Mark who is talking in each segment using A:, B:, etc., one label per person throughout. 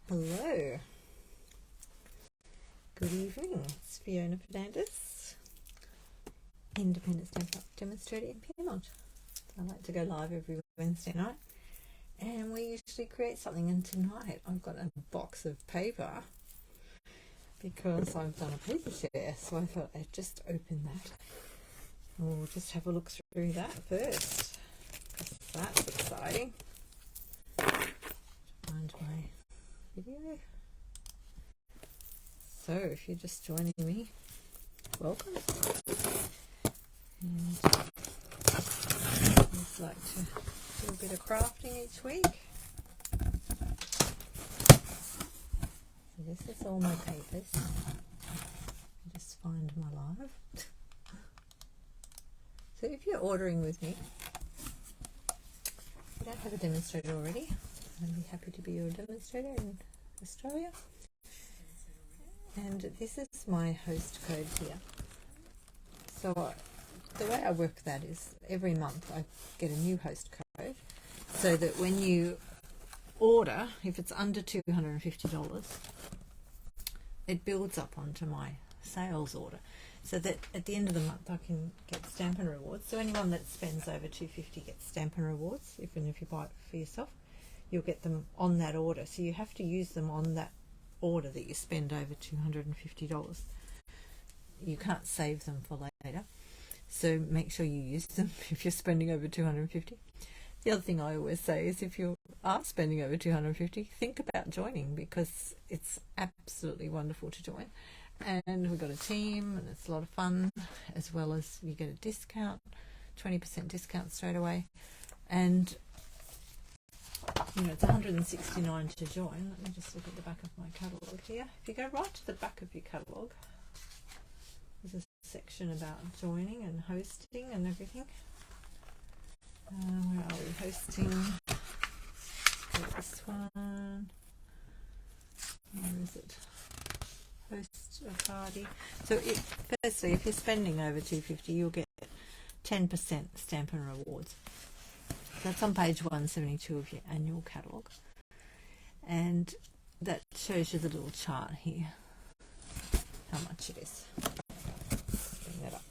A: Hello. Good evening. It's Fiona Fernandez, independent Stampin' Up demonstrator in Pyrmont. I like to go live every Wednesday night, and we usually create something. And tonight I've got a box of paper because I've done a paper share, so I thought I'd just open that. We'll just have a look through that first, because that's exciting. Find my video. So if you're just joining me, welcome. And I just like to do a bit of crafting each week. So this is all my papers. I just find my live. So if you're ordering with me, if you don't have a demonstrator already, I'd be happy to be your demonstrator in Australia. And this is my host code here. So the way I work that is every month I get a new host code, so that when you order, if it's under $250, it builds up onto my sales order, so that at the end of the month I can get Stampin' Rewards. So anyone that spends over $250 gets Stampin' Rewards. Even if you buy it for yourself, you'll get them on that order. So you have to use them on that order that you spend over $250. You can't save them for later, so make sure you use them if you're spending over $250. The other thing I always say is, if you are spending over $250, think about joining, because it's absolutely wonderful to join. And we've got a team and it's a lot of fun, as well as you get a discount, 20% discount straight away. And you know, it's $169 to join. Let me just look at the back of my catalogue here. If you go right to the back of your catalogue, there's a section about joining and hosting and everything. Where are we? Hosting. This one. Where is it? Host a party. So firstly, if you're spending over $250, you'll get 10% Stampin' Rewards. That's on page 172 of your annual catalogue, and that shows you the little chart here, how much it is. Bring that up.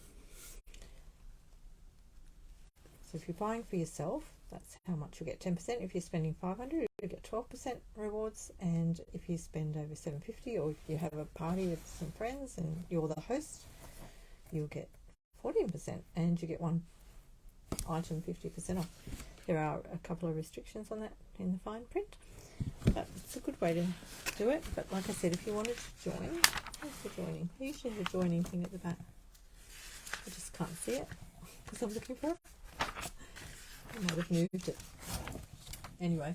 A: So if you're buying for yourself, that's how much you'll get. 10%. If you're spending $500, you'll get 12% rewards, and if you spend over $750, or if you have a party with some friends and you're the host, you'll get 14%, and you get one item 50% off. There are a couple of restrictions on that in the fine print, but it's a good way to do it. But like I said, if you wanted to join, where's the joining? Usually the joining thing at the back. I just can't see it because I'm looking for it. I might have moved it. Anyway,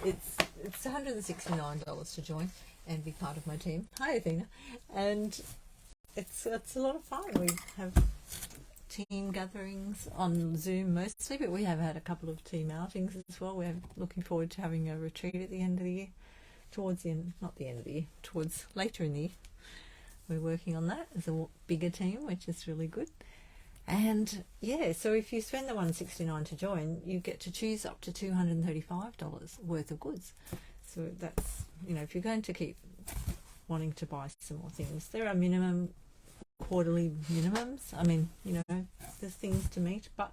A: it's $169 to join and be part of my team. Hi, Athena. And it's a lot of fun. We have team gatherings on Zoom mostly, but we have had a couple of team outings as well. We're looking forward to having a retreat at the end of the year, towards the end, not the end of the year, towards later in the year. We're working on that as a bigger team, which is really good. And yeah, so if you spend the $169 to join, you get to choose up to $235 worth of goods. So that's, you know, if you're going to keep wanting to buy some more things, there are minimum quarterly minimums. I mean, you know, there's things to meet, but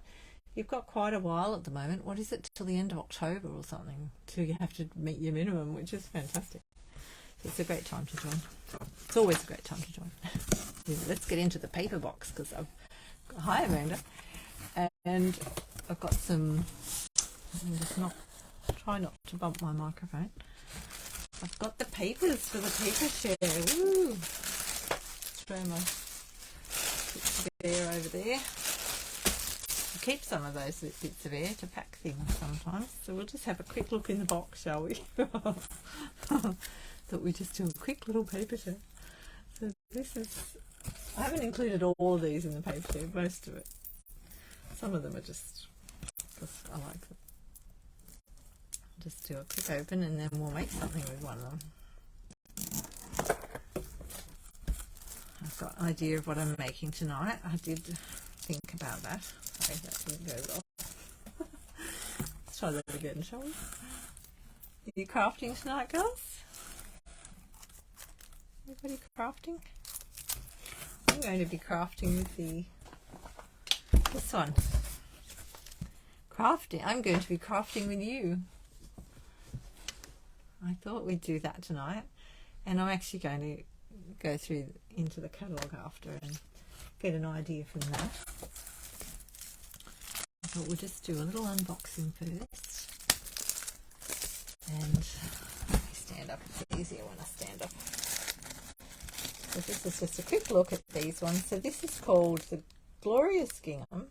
A: you've got quite a while at the moment. What is it, till the end of October or something, till you have to meet your minimum, which is fantastic. So it's a great time to join. It's always a great time to join. Let's get into the paper box, because hi Amanda, and I've got some, just try not to bump my microphone. I've got the papers for the paper share. Woo! Let's throw my bits of air over there. I keep some of those bits of air to pack things sometimes. So we'll just have a quick look in the box, shall we? Thought we'd just do a quick little paper share. So this is, I haven't included all of these in the paper share, most of it. Some of them are just because I like them. Just do a quick open and then we'll make something with one of them. I've got an idea of what I'm making tonight. I did think about that. Okay, that didn't go well. Let's try that again, shall we? Are you crafting tonight, girls? Everybody crafting? I'm going to be crafting with this one. I'm going to be crafting with you. I thought we'd do that tonight, and I'm actually going to go through into the catalogue after and get an idea from that. I thought we'll just do a little unboxing first. And let me stand up, it's easier when I stand up. So this is just a quick look at these ones. So this is called the Glorious Gingham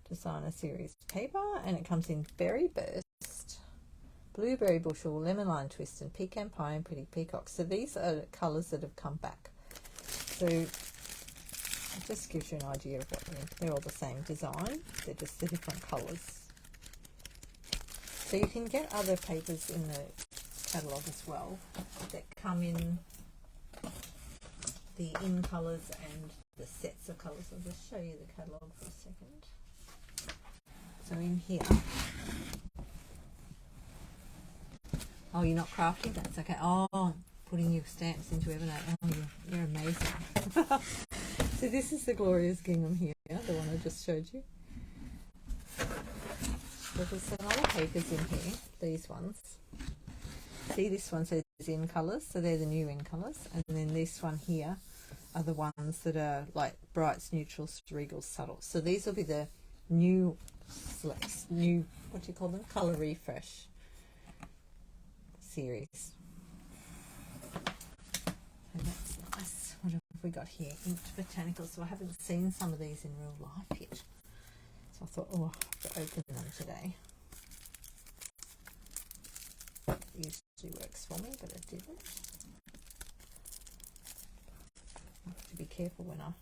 A: Designer Series paper, and it comes in Berry Burst, Blueberry Bushel, Lemon Lime Twist, and Pecan Pie and Pretty Peacock. So these are colours that have come back. So it just gives you an idea of what they're all the same design, they're just the different colours. So you can get other papers in the catalogue as well that come in the in colours and the sets of colours. I'll just show you the catalogue for a second. So in here, oh, you're not crafting? That's okay. Oh, putting your stamps into Evernote. Oh, you're amazing. So this is the Glorious Gingham here, the one I just showed you. So there's some other papers in here, these ones. See, this one says in colours, so they're the new in colours. And then this one here are the ones that are like brights, neutrals, regals, subtles. So these will be the new selects, new, what do you call them? Colour refresh series. And that's nice. What have we got here? Inked Botanicals. So I haven't seen some of these in real life yet. So I thought, oh, I have to open them today. It usually works for me, but it didn't. I have to be careful when I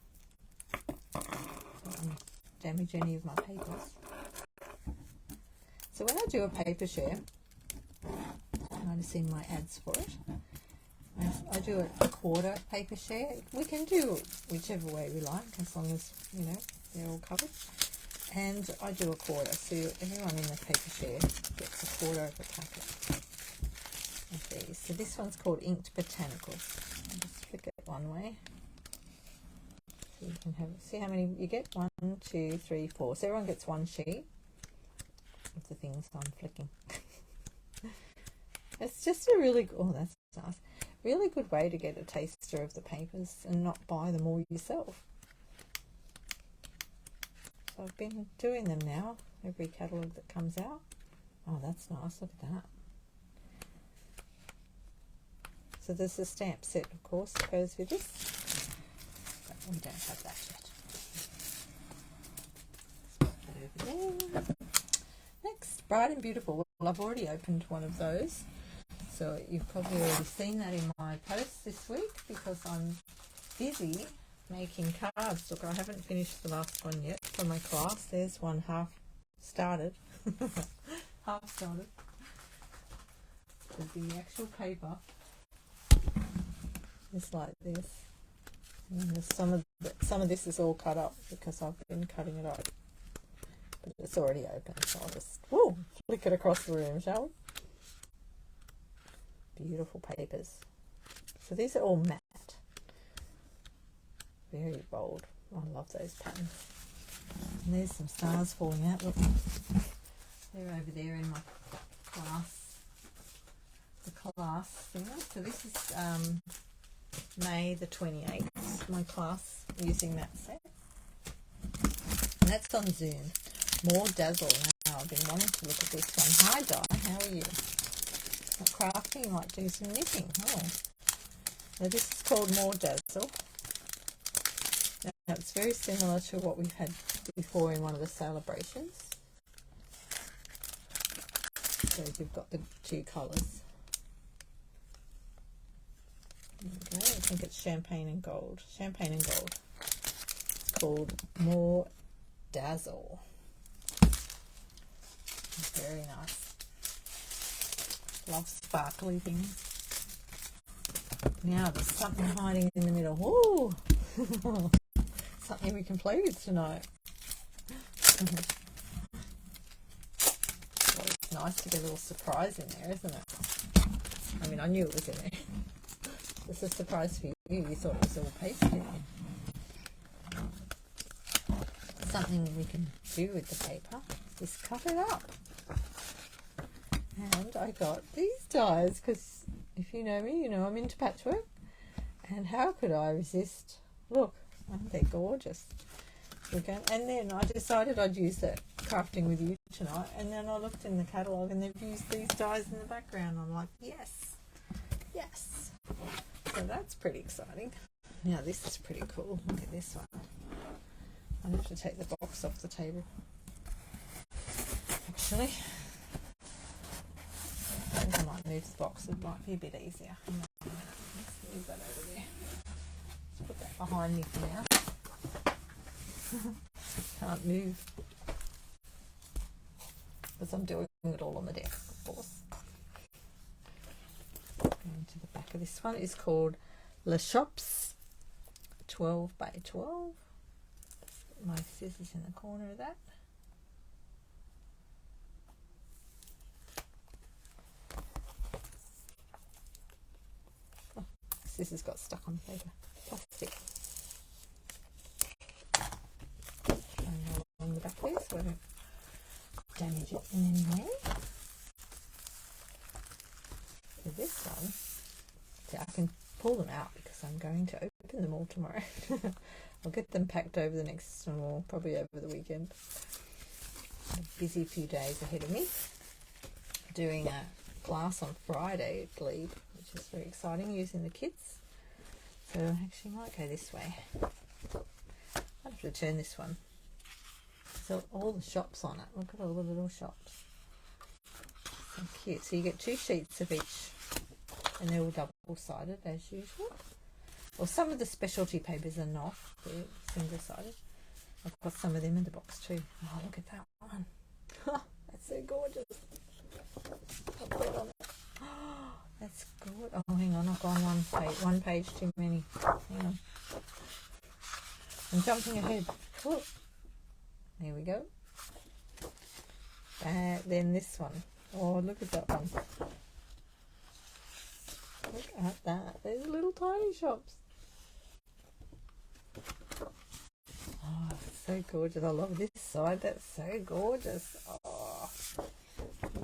A: don't damage any of my papers. So when I do a paper share, you might have seen my ads for it. I do a quarter paper share. We can do whichever way we like, as long as, you know, they're all covered. And I do a quarter, so everyone in the paper share gets a quarter of a packet of these. So this one's called Inked Botanicals. I'll just flick it one way. So you can have, see how many you get? 1, 2, 3, 4. So everyone gets one sheet of the things I'm flicking. It's just a really, oh, that's nice. Really good way to get a taster of the papers and not buy them all yourself. So I've been doing them now, every catalogue that comes out. Oh, that's nice, look at that. So there's a stamp set, of course, that goes with this. But we don't have that yet. Let's put that over there. Next, Bright and Beautiful. Well, I've already opened one of those. So you've probably already seen that in my posts this week because I'm busy making cards. Look, I haven't finished the last one yet for my class. There's one half started. Half started. So the actual paper is like this. And there's some of this is all cut up because I've been cutting it up. But it's already open, so I'll just flick it across the room, shall we? Beautiful papers. So these are all matte. Very bold. I love those patterns. And there's some stars falling out. Look, they're over there in my class. The class thing. So this is May the 28th. My class using that set. And that's on Zoom. More Dazzle. Now I've been wanting to look at this one. Hi Di, how are you? Not crafting, you might do some knitting. Oh. Now this is called More Dazzle. Now it's very similar to what we've had before in one of the celebrations. So you've got the two colours. Okay, I think it's champagne and gold. Champagne and gold. It's called More Dazzle. Very nice. Love sparkly things. Now there's something hiding in the middle. Ooh! Something we can play with tonight. Well, it's nice to get a little surprise in there, isn't it? I mean, I knew it was in there. This is a surprise for you. You thought it was all paste, didn't you? Something we can do with the paper is cut it up. And I got these dies because if you know me, you know I'm into patchwork. And how could I resist? Look, aren't they gorgeous? Okay. And then I decided I'd use that crafting with you tonight. And then I looked in the catalogue and they've used these dies in the background. I'm like, yes, yes. So that's pretty exciting. Now this is pretty cool. Look at this one. I have to take the box off the table. Actually, I think I might move the box. It might be a bit easier. Let's move that over there. Let's put that behind me for now. Can't move because I'm doing it all on the desk, of course. Going to the back of this one is called Le Shops 12 by 12. My scissors in the corner of that. Oh, scissors got stuck on the paper. Plastic. And along the back there so I don't damage it in any way. With this one, see, I can pull them out because I'm going to open them all tomorrow. I'll get them packed over the next, or probably over the weekend. A busy few days ahead of me. Doing a class on Friday, I believe, which is very exciting, using the kids. So I actually might go this way. I'll have to turn this one. So all the shops on it. Look at all the little shops. So cute. So you get 2 sheets of each, and they're all double-sided as usual. Well, some of the specialty papers are not. They're single-sided. I've got some of them in the box too. Oh, look at that one. That's so gorgeous. I'll put it on it. Oh, that's good. Oh, hang on. I've gone one page too many. Hang on. I'm jumping ahead. Oh. There we go. Then this one. Oh, look at that one. Look at that. There's little tiny shops. Oh, so gorgeous. I love this side. That's so gorgeous. Oh,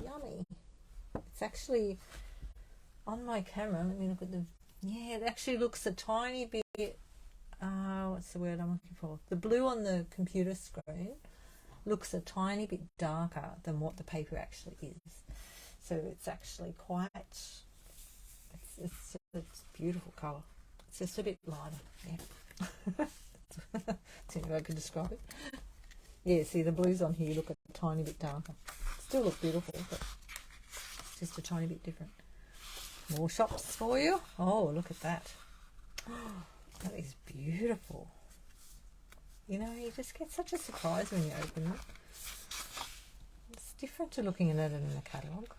A: yummy. It's actually on my camera. Let me look at the... Yeah, it actually looks a tiny bit... what's the word I'm looking for? The blue on the computer screen looks a tiny bit darker than what the paper actually is. So it's actually quite... It's beautiful colour. It's just a bit lighter. Yeah. That's the only way I can describe it. Yeah, see the blues on here look a tiny bit darker. Still look beautiful, but just a tiny bit different. More shops for you. Oh, look at that. That is beautiful. You know, you just get such a surprise when you open it. It's different to looking at it in the catalogue.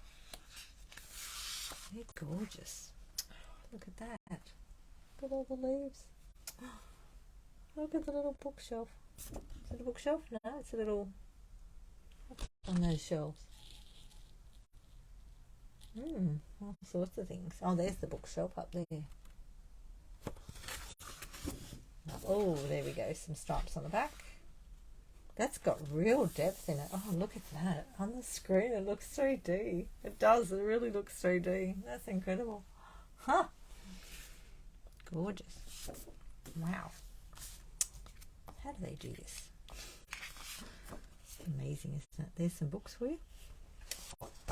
A: They're gorgeous. Look at that. Look at all the leaves. Look at the little bookshelf. Is it a bookshelf? No, it's a little... on those shelves. All sorts of things. Oh, there's the bookshelf up there. Oh, there we go. Some stripes on the back. That's got real depth in it. Oh, look at that. On the screen it looks 3D. It does. It really looks 3D. That's incredible. Huh. Gorgeous. Wow. How do they do this? Amazing, isn't it? There's some books for you.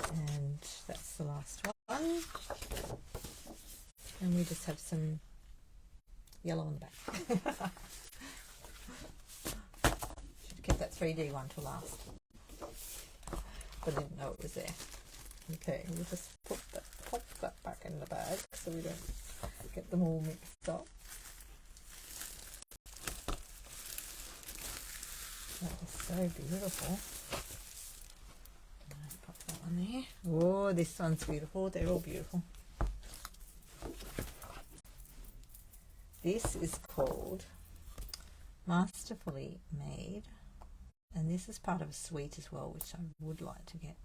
A: And that's the last one. And we just have some yellow on the back. Should have kept that 3D one to last. But I didn't know it was there. Okay, we'll just pop that back in the bag so we don't get them all mixed up. That is so beautiful. Pop that one there. Oh, this one's beautiful. They're all beautiful. This is called Masterfully Made, and this is part of a suite as well, which I would like to get,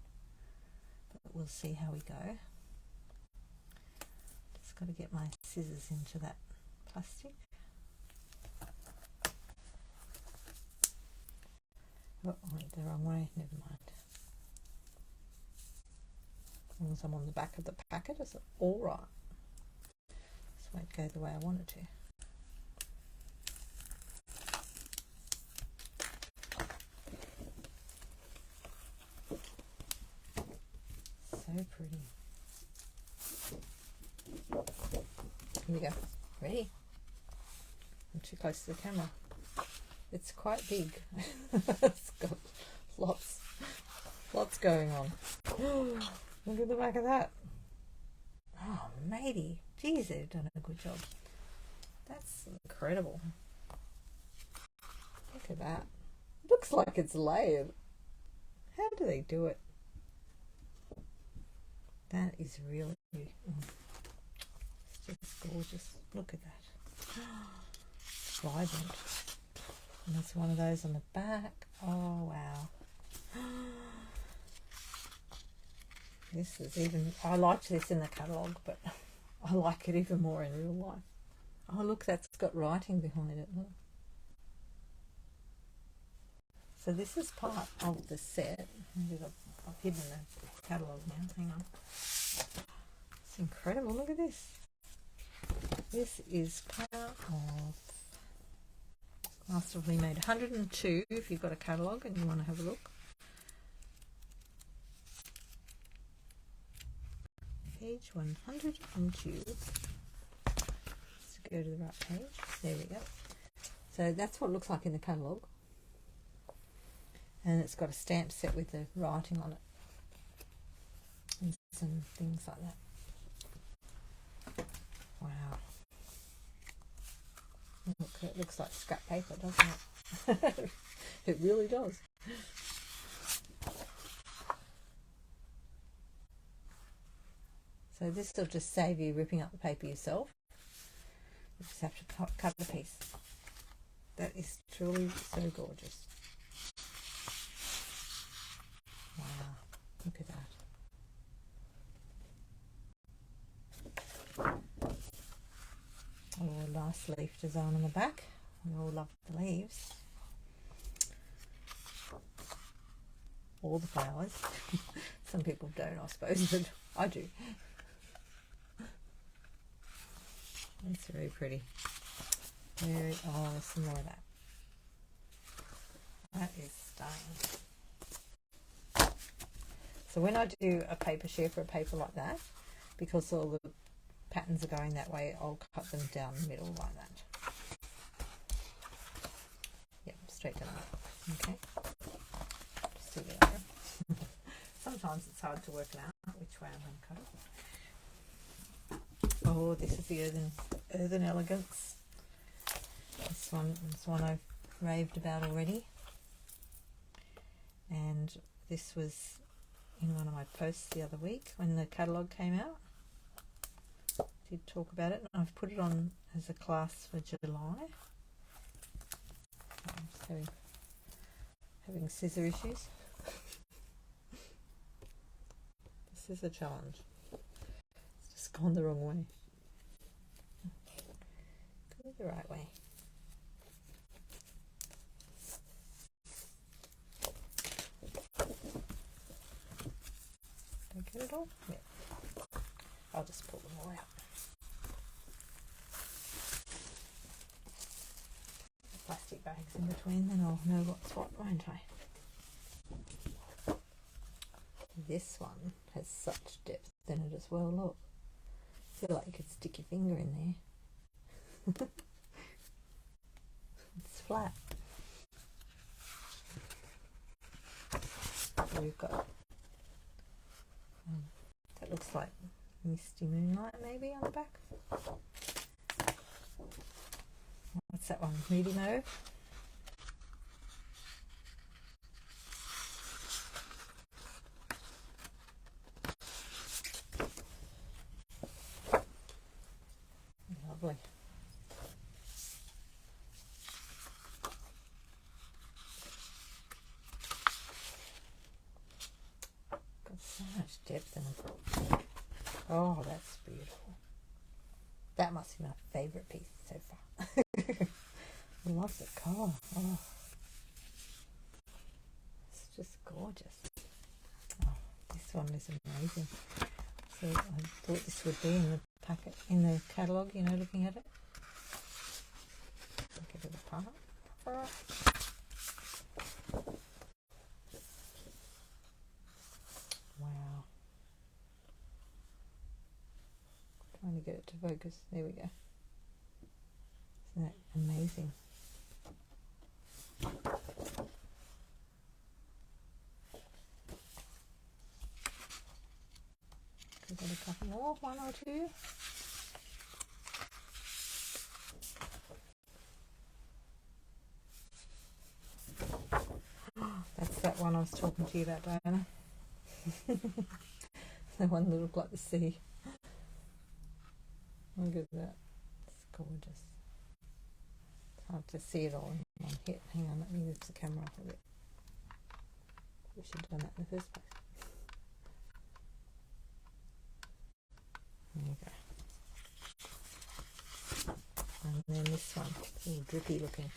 A: but we'll see how we go. Just Just got to get my scissors into that plastic. Oh, I went the wrong way, never mind. As long as I'm on the back of the packet, it's all right. This won't go the way I want it to. So pretty. Here we go. Ready? I'm too close to the camera. It's quite big. It's got lots going on. Look at the back of that. Oh, matey. Geez, they've done a good job. That's incredible. Look at that. Looks like it's layered. How do they do it? That is really, it's just gorgeous. Look at that. It's vibrant. And there's one of those on the back. Oh, wow. This is even, I liked this in the catalogue, but I like it even more in real life. Oh, look, that's got writing behind it. Look. So this is part of the set. I've hidden the catalogue now. Hang on. It's incredible. Look at this. This is part of Masterfully Made 102 if you've got a catalogue and you want to have a look. Page 102. Let's go to the right page. There we go. So that's what it looks like in the catalogue. And it's got a stamp set with the writing on it. And some things like that. Wow. Look, it looks like scrap paper, doesn't it? It really does. So this will just save you ripping up the paper yourself. You just have to cut a piece. That is truly so gorgeous. Wow, look at that. Oh, nice leaf design on the back. We all love the leaves. All the flowers. Some people don't, I suppose, but I do. It's very pretty. Very, oh, there's some more of that. That is stunning. So when I do a paper share for a paper like that, because all the patterns are going that way, I'll cut them down the middle like that. Yep, straight down. Okay. Just do the other. Sometimes it's hard to work out which way I'm going to cut it. Oh, this is the Earthen Elegance. This one I've raved about already. And this was in one of my posts the other week when the catalogue came out. I did talk about it, and I've put it on as a class for July. I'm just having scissor issues. This is a challenge. It's just gone the wrong way. Go the right way. Did I get it all? Yeah. I'll just pull them all out. Plastic bags in between, then I'll know what's what, won't I? This one has such depth in it as well. Look, I feel like you could stick your finger in there. It's flat. So we've got that looks like Misty Moonlight maybe on the back. What's that one? Moody Meadow. Lovely. Got so much depth in it. Oh, that's beautiful. That must be my favourite piece so far. I love the colour. Oh, it's just gorgeous. Oh, this one is amazing. So I thought this would be in the packet, in the catalogue, you know, looking at it. I'll get it apart. Wow. Trying to get it to focus. There we go. Isn't that amazing? We've got a couple more, one or two. That's that one I was talking to you about, Diana. The one that looked like the sea. Look at that. It's gorgeous. It's hard to see it all in one hit. Hang on, let me lift the camera up a bit. We should have done that in the first place. There you go. And then this one, it's all drippy looking.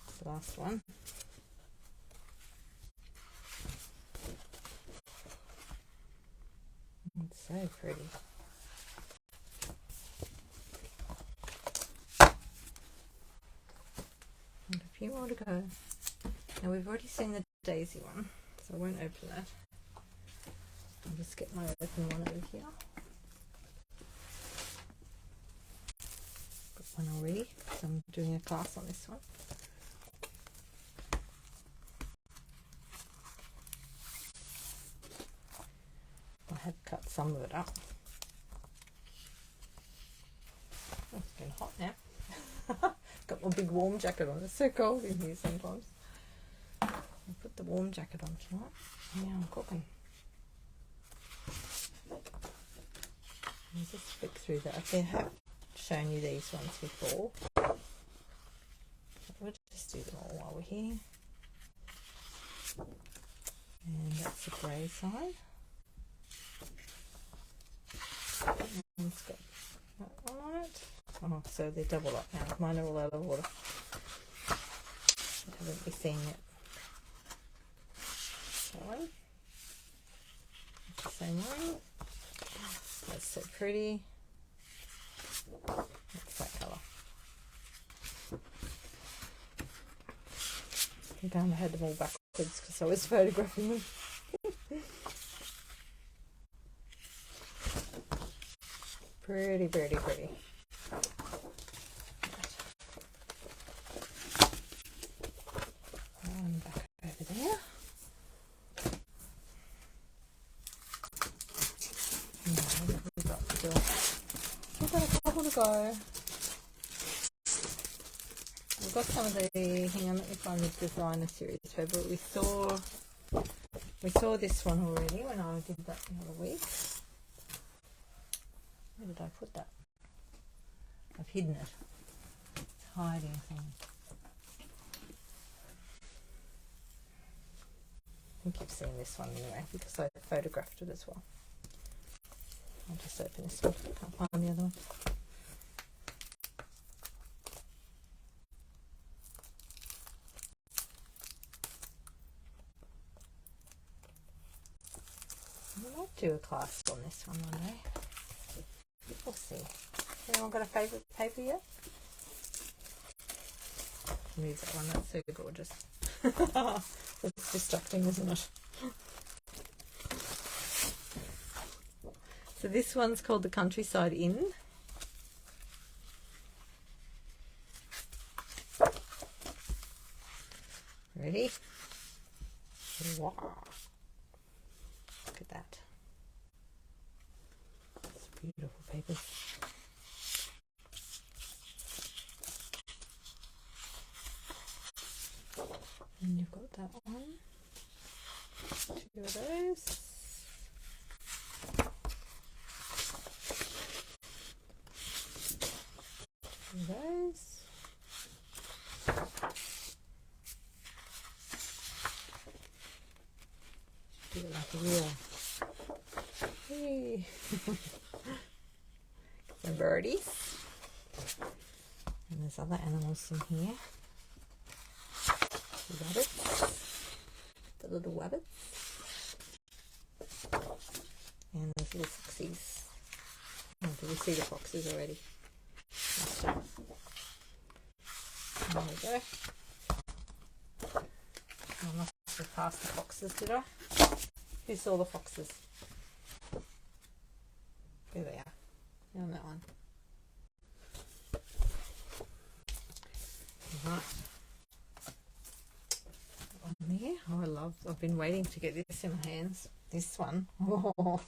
A: It's the last one. It's so pretty. And a few more to go. Now we've already seen the daisy one, so I won't open that. I'll just get my open one over here. Got one already, so I'm doing a class on this one. I have cut some of it up. Oh, it's getting hot now. Got my big warm jacket on. It's so cold in here sometimes. I'll put the warm jacket on tonight. Yeah, I'm cooking. I'll just flick through that. I have shown you these ones before. We'll just do them all while we're here. And that's the grey side. And it's got that one on it. Oh, so they're double up now. Mine are all out of order. I haven't been seeing it. That one. It's the same one. That's so pretty. That's that colour. I think I had them all backwards because I was photographing them. Pretty, pretty, pretty. And back over there. We've got a couple to go. We've got some of the, hang on, let me find the designer series paper. We saw this one already when I did that the other week. Where did I put that? I've hidden it. It's hiding something. I think you've seen this one anyway because I photographed it as well. I'll just open this one. Can't find the other one. I might do a class on this one day. We'll see. Anyone got a favourite paper yet? Move that one. That's so gorgeous. It's distracting, isn't it? So this one's called the Countryside Inn. Ready? Wow. Look at that. It's beautiful paper. And you've got that one. Two of those. Those. Do it like a real. Hey. the birdies. And there's other animals in here. The rabbits. The little rabbits. And there's little foxies. Oh, did we see the foxes already? There we go. I must have passed the foxes, did I? Who saw the foxes? There they are. On that one. Right. On there. Oh, I've been waiting to get this in my hands. This one. Oh.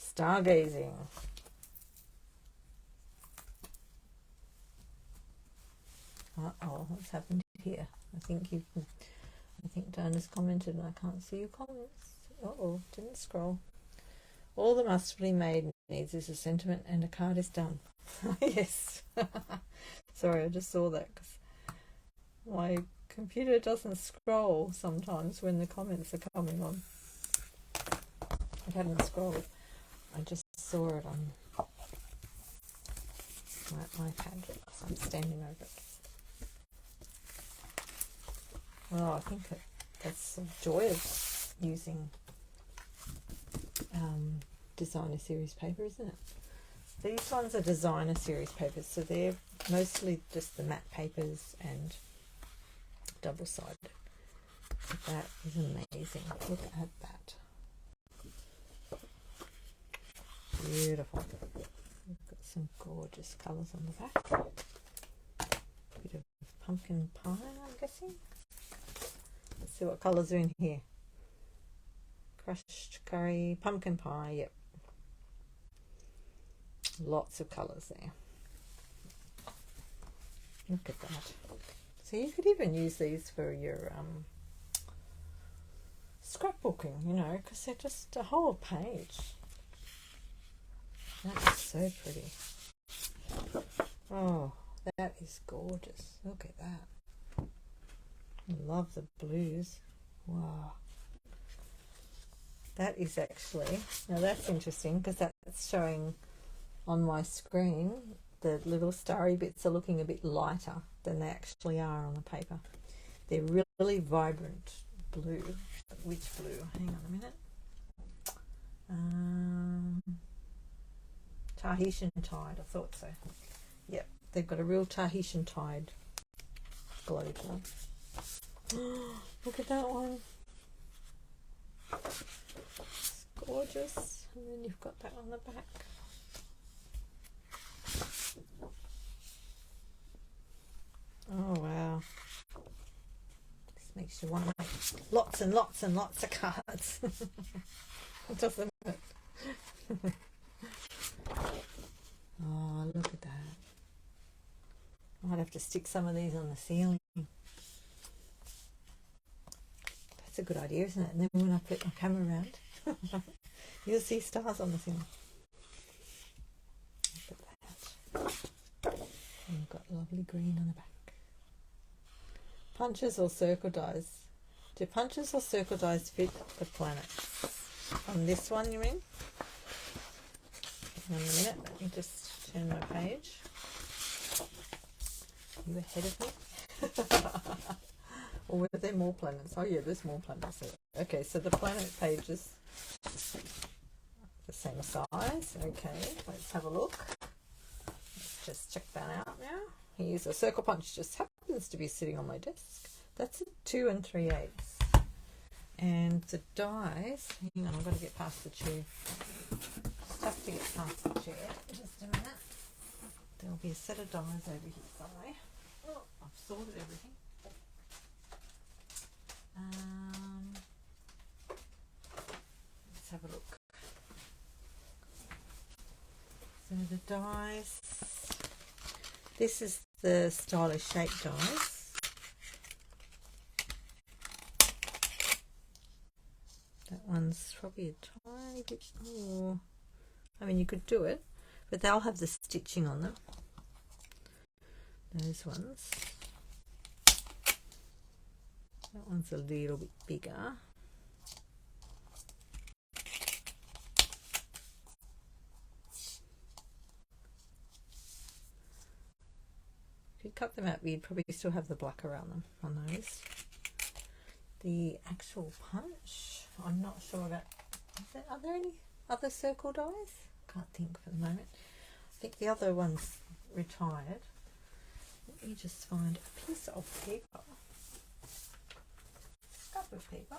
A: Stargazing. Uh-oh, what's happened here? I think Dinah's commented and I can't see your comments. Uh-oh, didn't scroll. All the masterfully made needs is a sentiment and a card is done. Yes. Sorry, I just saw that because my computer doesn't scroll sometimes when the comments are coming on. It hadn't scrolled. I just saw it on my iPad, so I'm standing over it. Well, I think that's the joy of using designer series paper, isn't it? These ones are designer series papers, so they're mostly just the matte papers and double-sided. But that is amazing. Look at that. Beautiful. We've got some gorgeous colours on the back. Bit of pumpkin pie, I'm guessing. Let's see what colours are in here. Crushed curry, pumpkin pie, yep. Lots of colours there. Look at that. So you could even use these for your scrapbooking, you know, because they're just a whole page. That is so pretty. Oh, that is gorgeous. Look at that. I love the blues. Wow. That is actually, now that's interesting because that's showing on my screen the little starry bits are looking a bit lighter than they actually are on the paper. They're really vibrant blue. Which blue? Hang on a minute. Tahitian tide, I thought so. Yep, they've got a real Tahitian tide glow to them. Look at that one. It's gorgeous. And then you've got that on the back. Oh wow. This makes you want to make lots and lots and lots of cards. Doesn't it? Oh, look at that. I might have to stick some of these on the ceiling. That's a good idea, isn't it? And then when I flip my camera around, you'll see stars on the ceiling. Look at that. And we've got lovely green on the back. Punches or circle dies. Do punches or circle dies fit the planets? On this one, you mean? Hang on a minute, let me just turn my page. Are you ahead of me? Or were there more planets? Oh yeah, there's more planets there. Okay, so the planet page is the same size. Okay, let's have a look. Let's just check that out now. Here's a circle punch, just happens to be sitting on my desk. That's a 2 3/8. And the dies, hang on, I've got to get past the chair. Just have to get past the chair. Just a minute. There'll be a set of dies over here somewhere. Oh, I've sorted everything. Let's have a look. So the dies, this is the stylish shape dies. That one's probably a tiny bit more. I mean, you could do it, but they'll have the stitching on them. Those ones. That one's a little bit bigger. cut them out, you'd probably still have the black around them on those. The actual punch, I'm not sure about. Are there any other circle dies? Can't think for the moment. I think the other one's retired. Let me just find a piece of paper. Scrap of paper.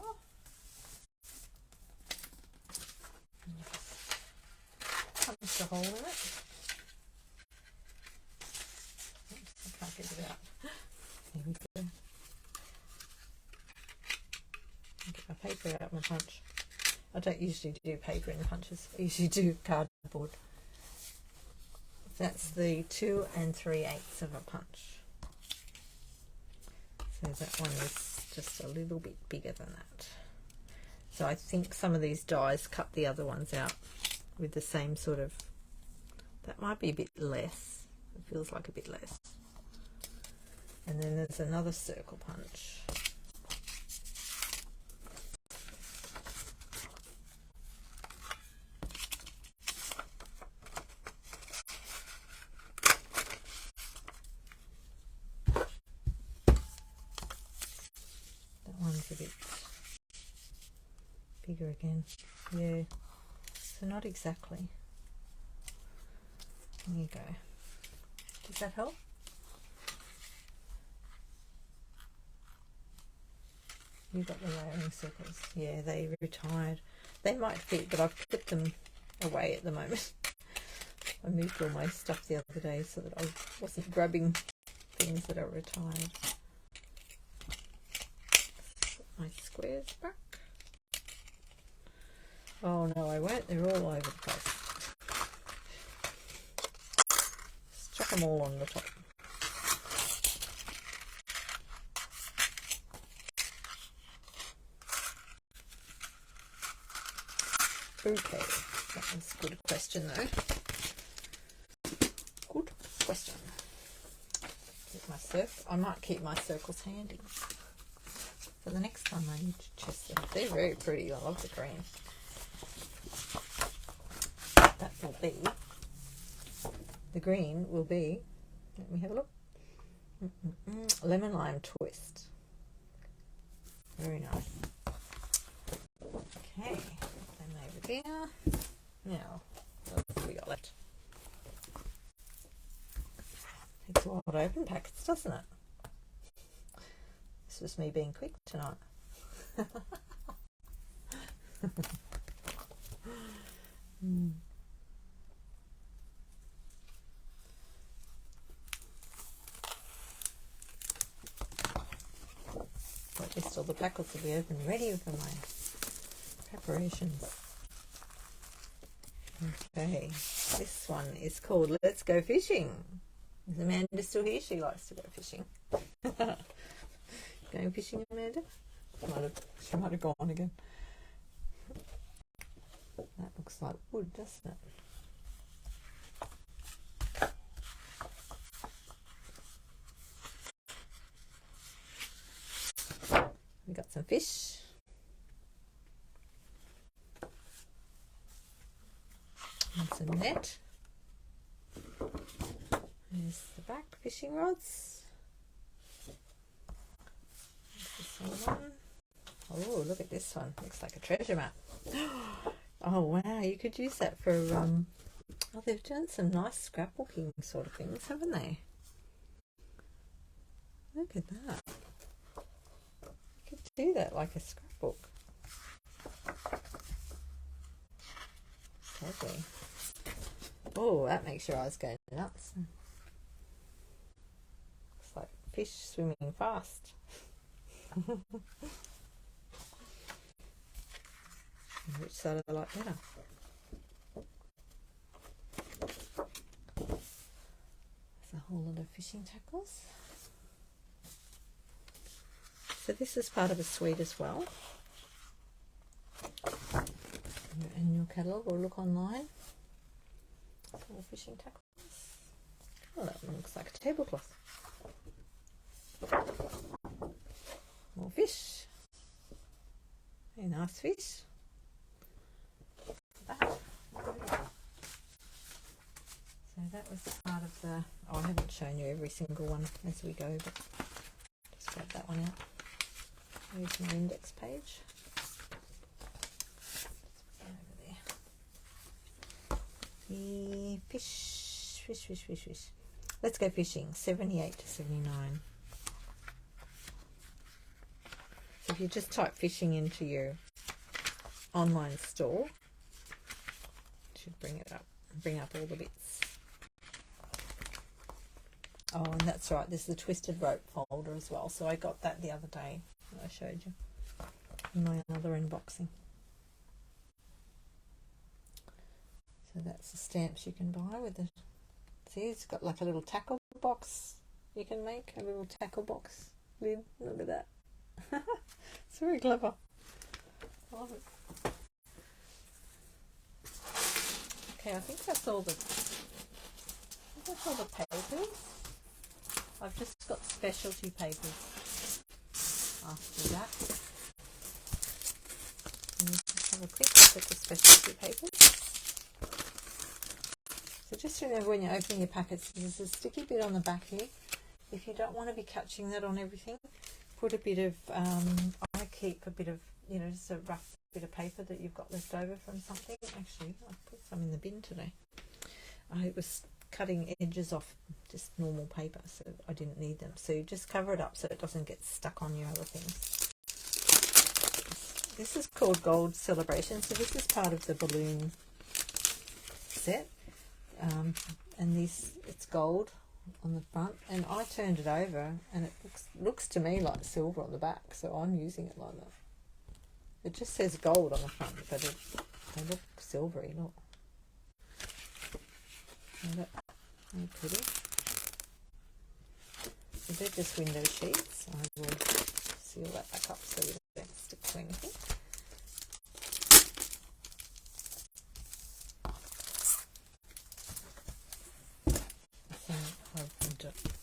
A: And just punch a hole in it. Oops, I can't get it out. Here we go. Get my paper out, my punch. I don't usually do paper in punches. I usually do cardboard. That's the 2 3/8 of a punch. So that one is just a little bit bigger than that. So I think some of these dies cut the other ones out with the same sort of, that might be a bit less. It feels like a bit less. And then there's another circle punch. One's a bit bigger again. Yeah, so not exactly. There you go. Does that help? You've got the layering circles. Yeah, they retired. They might fit, but I've put them away at the moment. I moved all my stuff the other day so that I wasn't grabbing things that are retired. My squares back. Oh no, I won't. They're all over the place. Just chuck them all on the top. Okay, that was a good question though. Good question. Keep my I might keep my circles handy. For the next time I need to test them. They're very pretty. I love the green. That will be, the green will be, let me have a look, lemon lime twist. Very nice. Okay, put them over there. Now, what have we got left? Takes a while to open packets, doesn't it? This was me being quick tonight. At least all the packets will be open ready for my preparations. Okay, this one is called Let's Go Fishing. Is Amanda still here? She likes to go fishing. Going fishing, Amanda? She might have gone again. That looks like wood, doesn't it? We got some fish. And some net. There's the back fishing rods. One. Oh, look at this one. Looks like a treasure map. Oh wow, you could use that for oh, they've done some nice scrapbooking sort of things, haven't they? Look at that. You could do that like a scrapbook. Lovely. Oh, that makes your eyes go nuts. Looks like fish swimming fast. Which side do I like better? There's a whole lot of fishing tackles. So this is part of a suite as well. Your annual catalogue, or look online. More fishing tackles. Oh, that one looks like a tablecloth. More fish. Very nice fish. So that was part of the, oh, I I haven't shown you every single one as we go, but just grab that one out. Here's my index page. Over there. The fish. Let's go fishing, 78 to 79. So if you just type fishing into your online store, it should bring it up, bring up all the bits. Oh, and that's right, this is the twisted rope folder as well. So I got that the other day that I showed you in my other unboxing. So that's the stamps you can buy with it. See, it's got like a little tackle box you can make, a little tackle box lid. Look at that. It's very clever. I love it. Okay, I think that's all the papers. I've just got specialty papers after that. And let's have a quick look at the specialty papers. So just remember when you're opening your packets, there's a sticky bit on the back here. If you don't want to be catching that on everything, put a bit of, I keep a bit of, you know, just a rough bit of paper that you've got left over from something. Actually, I put some in the bin today. I was cutting edges off just normal paper, so I didn't need them. So you just cover it up so it doesn't get stuck on your other things. This is called Gold Celebration. So this is part of the balloon set. And it's gold on the front, and I turned it over and it looks to me like silver on the back, so I'm using it like that. It just says gold on the front, but they look silvery. Look, they're pretty. So they're just window sheets. I will seal that back up so you don't stick to anything.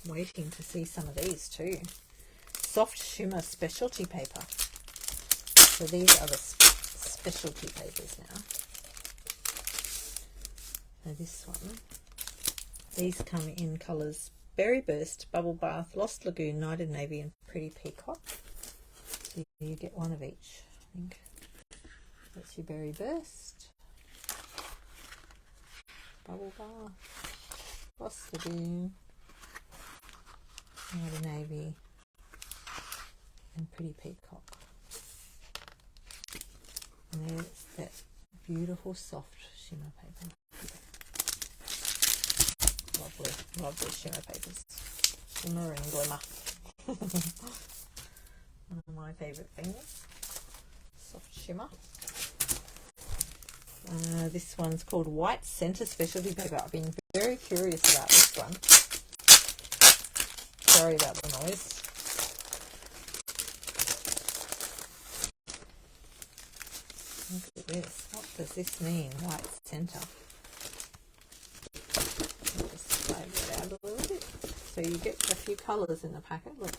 A: Waiting to see some of these too. Soft shimmer specialty paper. So these are the specialty papers now. So this one, these come in colours Berry Burst, Bubble Bath, Lost Lagoon, Nighted Navy and Pretty Peacock. So you get one of each, I think. That's your Berry Burst, Bubble Bath, Lost Lagoon, Nighted Navy and Pretty Peacock. And there's that beautiful soft shimmer paper. Lovely, lovely shimmer papers. Shimmer and glimmer. One of my favourite things. Soft shimmer. This one's called White Centre Specialty Paper. I've been very curious about this one. Sorry about the noise. Look at this. What does this mean? White centre. I'll just flavour it out a little bit. So you get a few colours in the packet. Look.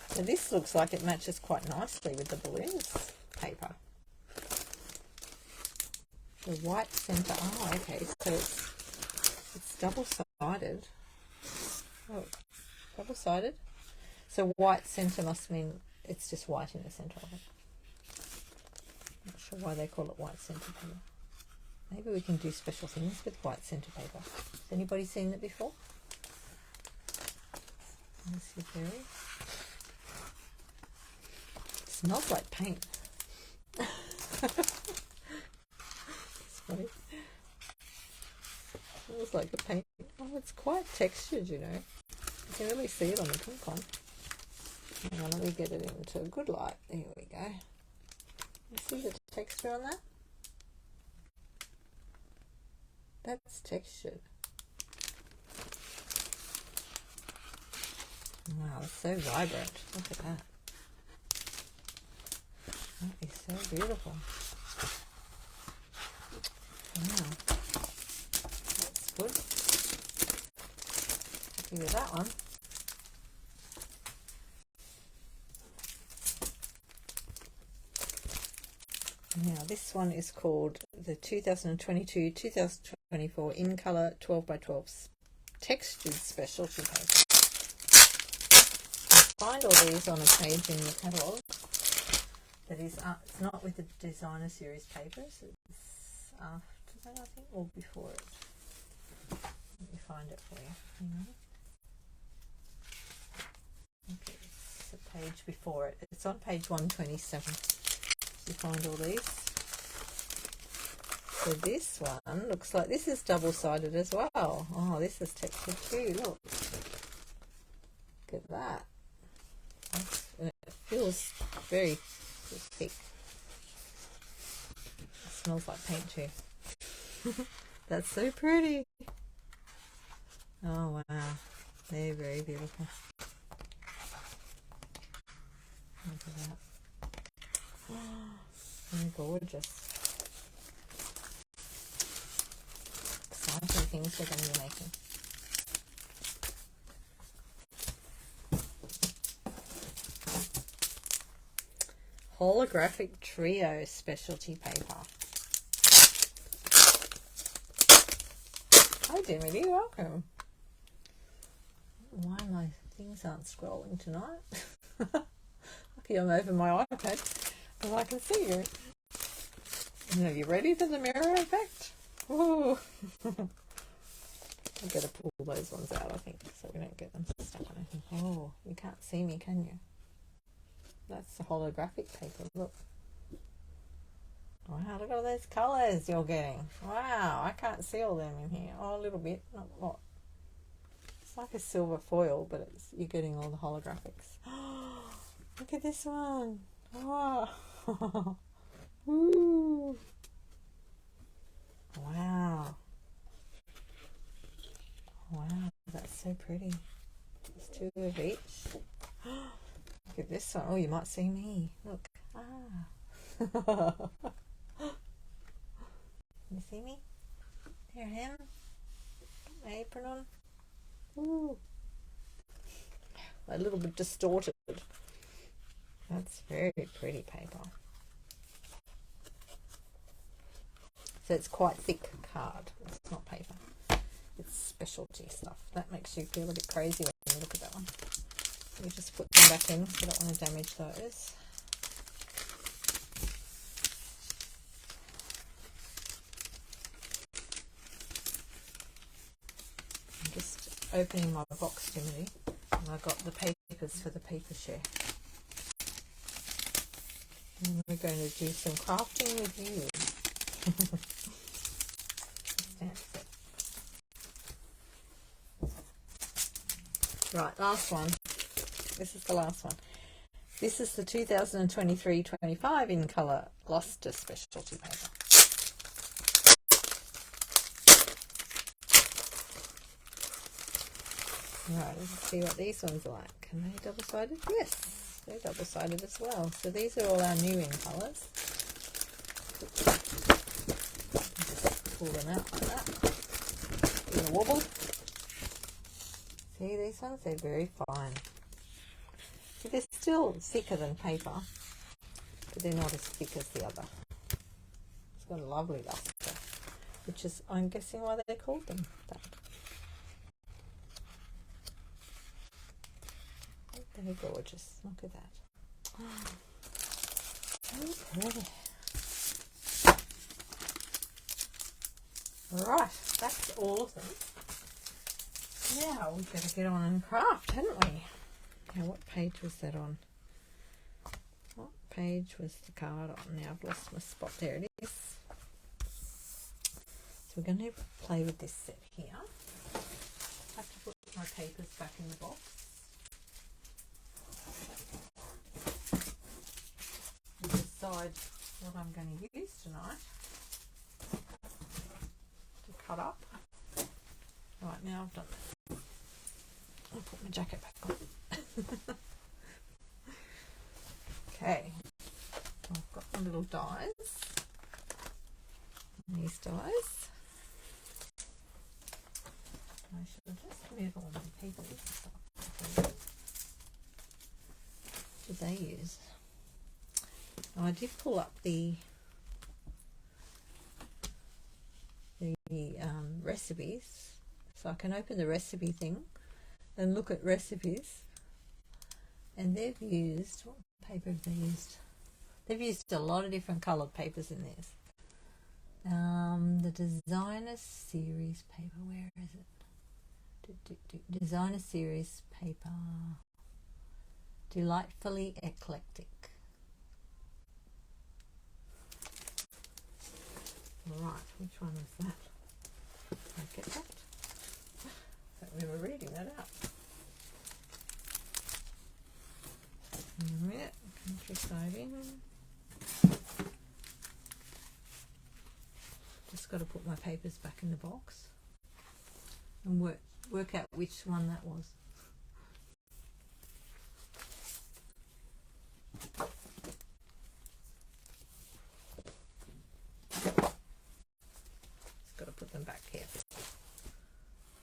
A: So this looks like it matches quite nicely with the balloons paper. The white centre. Oh, okay. So it's double-sided. Oh, double-sided. So white centre must mean it's just white in the centre of it. Not sure why they call it white centre paper. Maybe we can do special things with white centre paper. Has anybody seen it before? Let's see, berry. It smells like paint. It's funny. It smells like a paint. Oh, it's quite textured, you know. You can really see it on the pink one. Hang on, let me get it into a good light. There we go. You see the texture on that? That's textured. Wow, it's so vibrant. Look at that. That is so beautiful. Wow. That's good. Happy with that one. Now this one is called the 2022-2024 in colour 12 by 12 textured specialty paper. Find all these on a page in your catalogue. That is, it's not with the designer series papers. It's after that, I think, or before it. Let me find it for you. Hang on. Okay, it's a page before it. It's on page 127. You find all these. So this one looks like this is double-sided as well. Oh, this is textured too. Look. Look at that. And it feels very thick. It smells like paint too. That's so pretty. Oh wow, they're very beautiful. Look at that. Oh, they're gorgeous. Exciting things we're going to be making. Holographic Trio specialty paper. Hi Dimity, welcome. Why my things aren't scrolling tonight? Lucky I'm over my iPad, but I can see you. Are you ready for the mirror effect? Whoa. I better pull those ones out, I think, so we don't get them stuck on anything. Oh, you can't see me, can you? That's the holographic paper, look. Wow, look at all those colours you're getting. Wow, I can't see all them in here. Oh, a little bit, not a lot. It's like a silver foil, but it's you're getting all the holographics. Oh, look at this one. Oh. Ooh. Wow. Wow, that's so pretty. There's two of each. Look at this one. Oh, you might see me. Look. Ah. You see me? There I am. Put my apron on. Ooh. A little bit distorted. That's very pretty paper. So it's quite thick card. It's not paper. It's specialty stuff. That makes you feel a bit crazy when you look at that one. You just put them back in. You don't want to damage those. I'm just opening my box, Jimmy, and I got the papers for the paper share. And we're going to do some crafting with you. Right, last one. This is the last one. This is the 2023-25 in colour Gloucester specialty paper. Right, let's see what these ones are like. Can they double-sided? Yes, they're double-sided as well. So these are all our new in colours. Just pull them out like that. Give it a wobble. See these ones? They're very fine. See, they're still thicker than paper, but they're not as thick as the other. It's got a lovely luster, which is, I'm guessing, why they called them that. They're gorgeous. Look at that. So pretty. Right, that's all of them. Now we've got to get on and craft, hadn't we? Now, what page was that on? What page was the card on? Now I've lost my spot. There it is. So we're going to play with this set here. I have to put my papers back in the box. And decide what I'm going to use tonight to cut up. Right, now I've done that. I'll put my jacket back on. Okay, I've got my little dies. These dies. I should have just move all my papers and stuff. What did they use? Oh, I did pull up the recipes. So I can open the recipe thing and look at recipes. And they've used, what paper have they used? They've used a lot of different coloured papers in theirs. The Designer Series paper, where is it? Designer Series paper. Delightfully Eclectic. Right, which one is that? I get that. I don't remember reading that out. In a minute, countryside in. Just got to put my papers back in the box and work out which one that was. Just got to put them back here.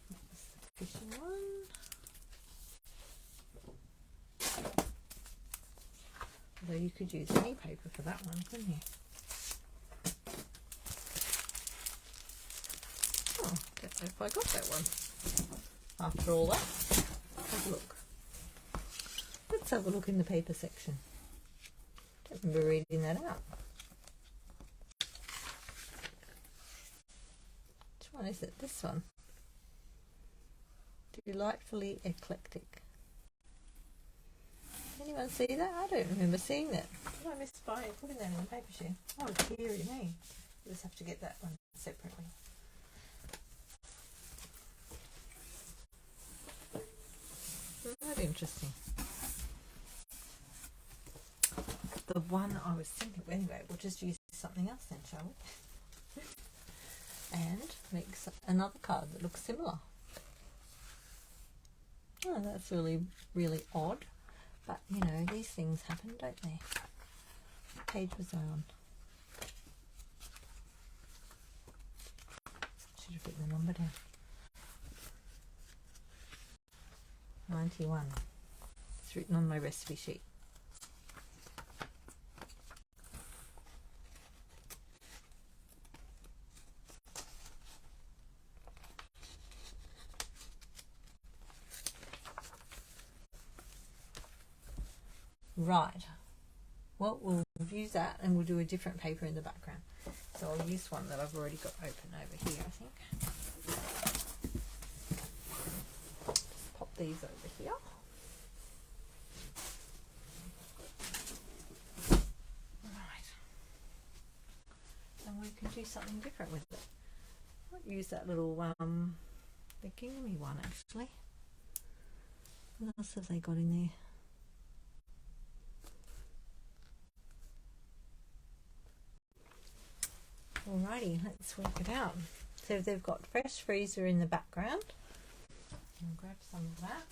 A: That's the fishing one. Although you could use any paper for that one, couldn't you? Oh, don't know if I got that one. After all that, have a look. Let's have a look in the paper section. Don't remember reading that out. Which one is it? This one. Delightfully Eclectic. Anyone see that? I don't remember seeing that. Did I miss by putting that in the paper sheet? Oh, dearie me. You just have to get that one separately. Isn't that interesting? The one I was thinking, anyway, we'll just use something else then, shall we? And make another card that looks similar. Oh, that's really, really odd. But, you know, these things happen, don't they? What page was I on? Should have put the number down. 91. It's written on my recipe sheet. Right, well, we'll use that and we'll do a different paper in the background. So I'll use one that I've already got open over here, I think. Just pop these over here. Right. And we can do something different with it. I'll use that little, the ginghamy one actually. What else have they got in there? Alrighty, let's work it out. So they've got fresh freezer in the background. I'll grab some of that.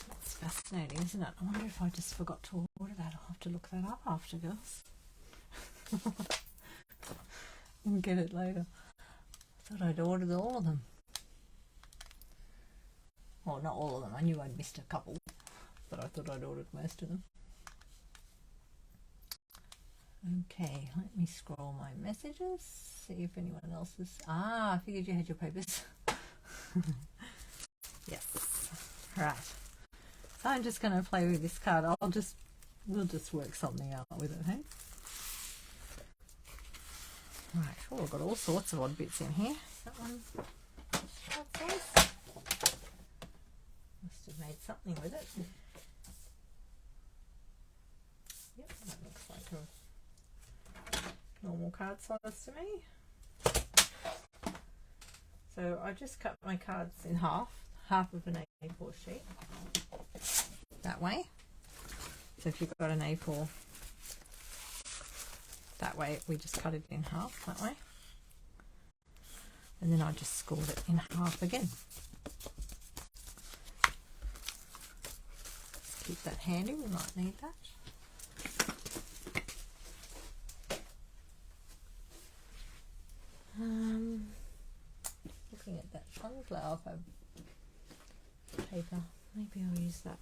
A: That's fascinating, isn't it? I wonder if I just forgot to order that. I'll have to look that up after, girls. And get it later. I thought I'd ordered all of them. Well, not all of them. I knew I'd missed a couple, but I thought I'd ordered most of them. Okay, let me scroll my messages, see if anyone else is... Ah, I figured you had your papers. Yes. Right. So I'm just going to play with this card. We'll just work something out with it, hey? Right, oh, I've got all sorts of odd bits in here. That one, what's this? Must have made something with it. Yep, that looks like a normal card size to me. So I just cut my cards in half of an A4 sheet, that way. So if you've got an A4, that way we just cut it in half that way, and then I just scored it in half again. Just keep that handy, we might need that. that sunflower paper. Maybe I'll use that.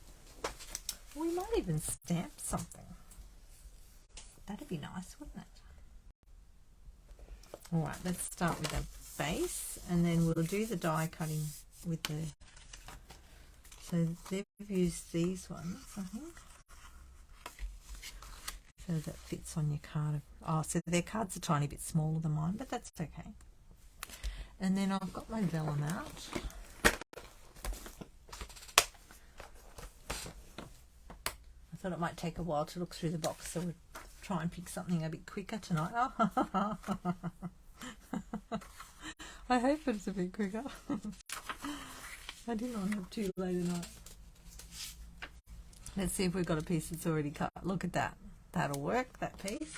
A: We might even stamp something. That'd be nice, wouldn't it? Alright, let's start with the base, and then we'll do the die cutting with the... So they've used these ones, I think. So that fits on your card. Oh, so their card's a tiny bit smaller than mine, but that's okay. And then I've got my vellum out. I thought it might take a while to look through the box, so we'll try and pick something a bit quicker tonight. Oh. I hope it's a bit quicker. I didn't want to have too late a night. Let's see if we've got a piece that's already cut. Look at that. That'll work, that piece.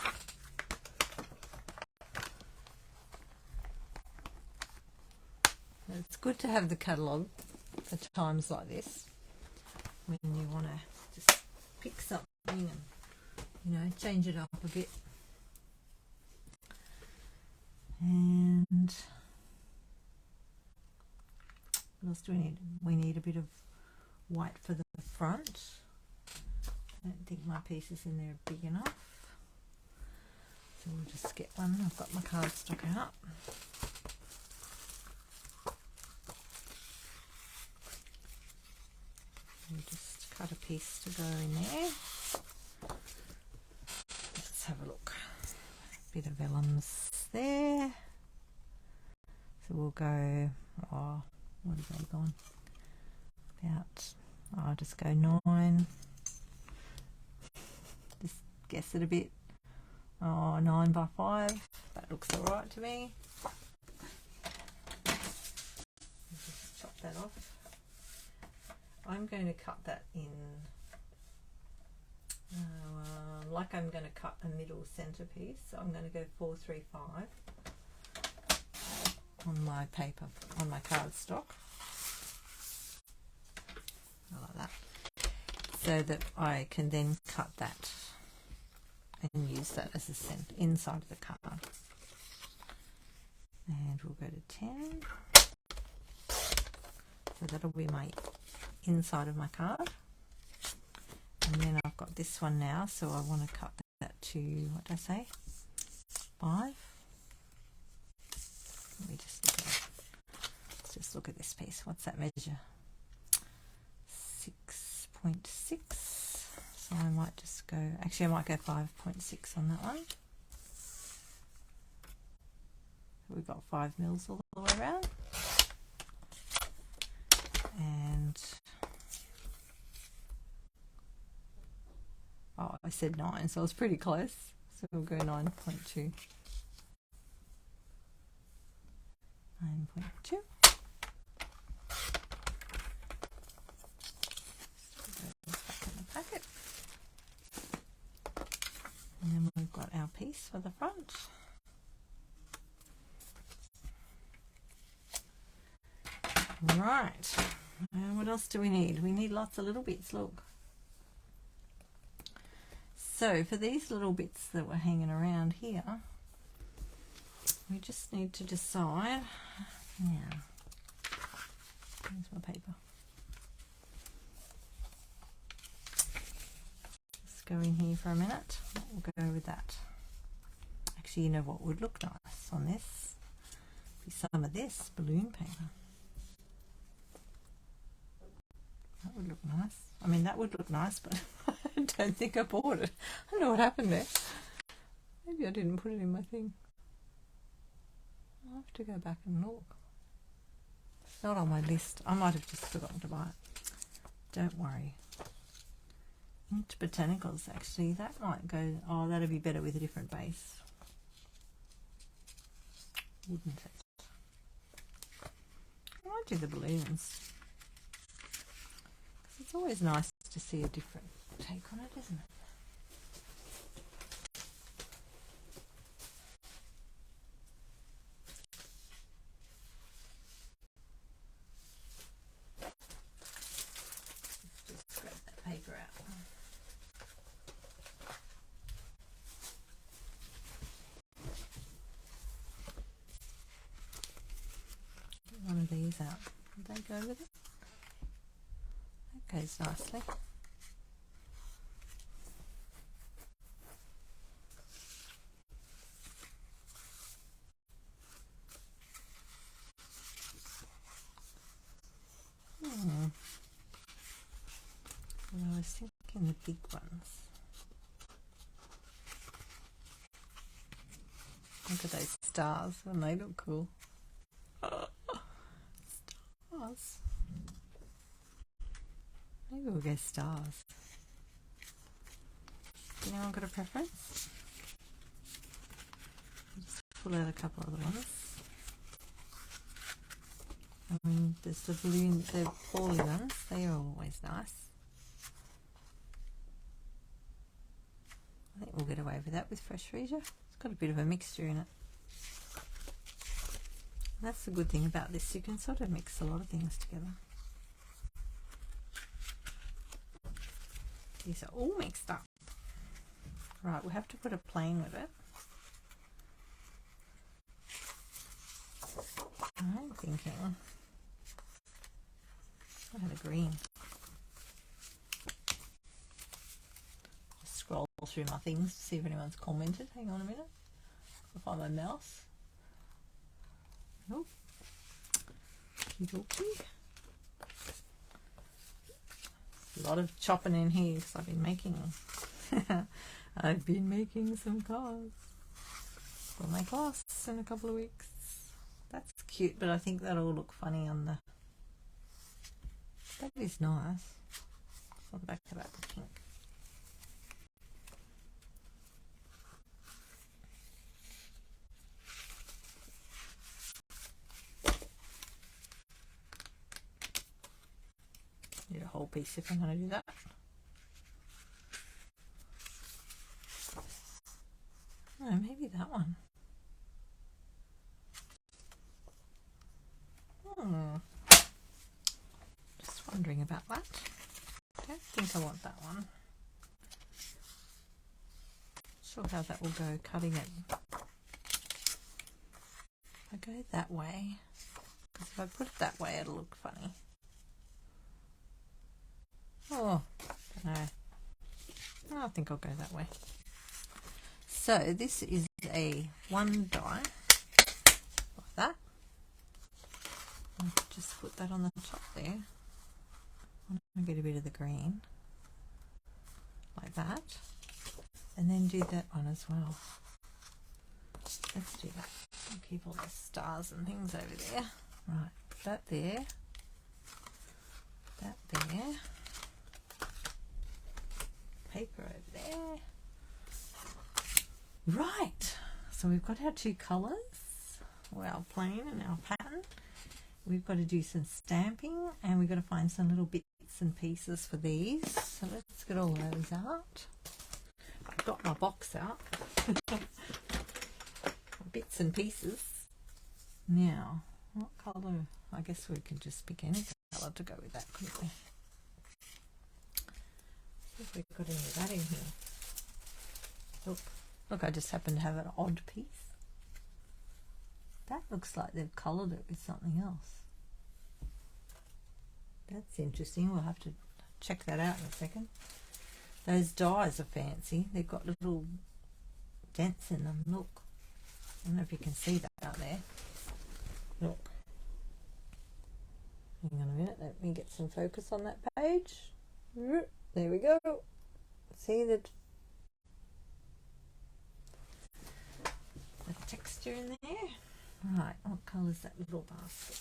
A: It's good to have the catalogue for times like this, when you want to just pick something and, you know, change it up a bit. And what else do we need? We need a bit of white for the front. I don't think my pieces in there are big enough, so we'll just get one. I've got my cardstock out. We'll just cut a piece to go in there. Let's have a look. A bit of vellums there. So we'll go, oh, what have they gone? About, I'll just go 9. Just guess it a bit. Oh, 9 by 5. That looks alright to me. Just chop that off. I'm going to cut that in like I'm going to cut a middle center piece. So I'm going to go 435 on my paper, on my cardstock. I like that. So that I can then cut that and use that as a center inside of the card. And we'll go to 10. So that'll be my inside of my card. And then I've got this one now, so I want to cut that to, what did I say? 5. Let me just look at it. Let's just look at this piece. What's that measure? 6.6. So I might just go, actually I might go 5.6 on that one. We've got 5 mils all the way around. And oh, I said 9, so I was pretty close. So we'll go 9.2. 9.2. Back in the packet. And then we've got our piece for the front. Right. And what else do we need? We need lots of little bits, look. So for these little bits that were hanging around here, we just need to decide. Now, here's my paper. Let's go in here for a minute. We'll go with that. Actually, you know what would look nice on this? Be some of this balloon paper. That would look nice. I mean, that would look nice, but I don't think I bought it. I don't know what happened there. Maybe I didn't put it in my thing. I'll have to go back and look. It's not on my list. I might have just forgotten to buy it. Don't worry. Into botanicals, actually. That might go... Oh, that'd be better with a different base. Wouldn't it? I might do the balloons. It's always nice to see a different take on it, isn't it? Let's just grab that paper out. One of these these out. Would they go with it? That goes nicely. Well, I was thinking the big ones. Look at those stars, and they look cool. Stars. Maybe we'll go stars. Anyone got a preference? Just pull out a couple of the ones. I mean, there's the balloon, the bally ones. They are always nice. I think we'll get away with that with Fresh Freesia. It's got a bit of a mixture in it. And that's the good thing about this. You can sort of mix a lot of things together. These are all mixed up. Right, we'll have to put a plane with it. I'm thinking I had a green. Just scroll through my things to see if anyone's commented. Hang on a minute. I'll find my mouse. Oh, okey-dokey. A lot of chopping in here because I've been making some cards for my class in a couple of weeks. That's cute, but I think that'll look funny on the... That is nice. On the back of that, the pink. Need a whole piece if I'm going to do that. Oh, maybe that one. Just wondering about that. I don't think I want that one. Not sure how that will go cutting it. I go that way, because if I put it that way it'll look funny. Oh, no. I think I'll go that way. So this is a 1 die, like that. I'll just put that on the top there. I'm going to get a bit of the green, like that. And then do that one as well. Let's do that. I'll keep all the stars and things over there. Right, put that there. That there. Paper over there. Right, so we've got our 2 colours, or our plain and our pattern. We've got to do some stamping, and we've got to find some little bits and pieces for these. So let's get all those out. I've got my box out. Bits and pieces. Now, what colour? I guess we could just pick any colour to go with that, couldn't we? See if we've got any of that in here. Look, I just happen to have an odd piece. That looks like they've coloured it with something else. That's interesting. We'll have to check that out in a second. Those dies are fancy. They've got little dents in them. Look. I don't know if you can see that out there. Look. Hang on a minute. Let me get some focus on that page. There we go. See the texture in there? Right, what colour is that little basket?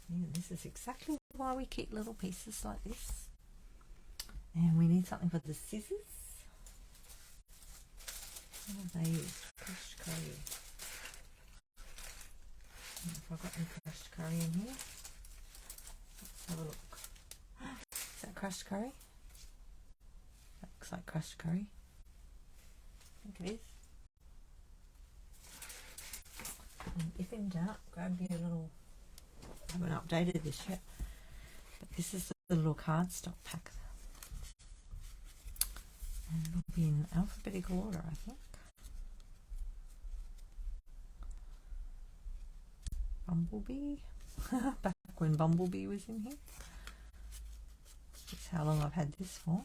A: Yeah, this is exactly why we keep little pieces like this. And we need something for the scissors. What have they used? Crushed curry. If I've got any crushed curry in here. Let's have a look. Is that crushed curry? That looks like crushed curry. I think it is. And if in doubt, grab your little... I haven't updated this yet, but this is the little cardstock pack. And it'll be in alphabetical order, I think. Bumblebee. Back when Bumblebee was in here. That's how long I've had this for.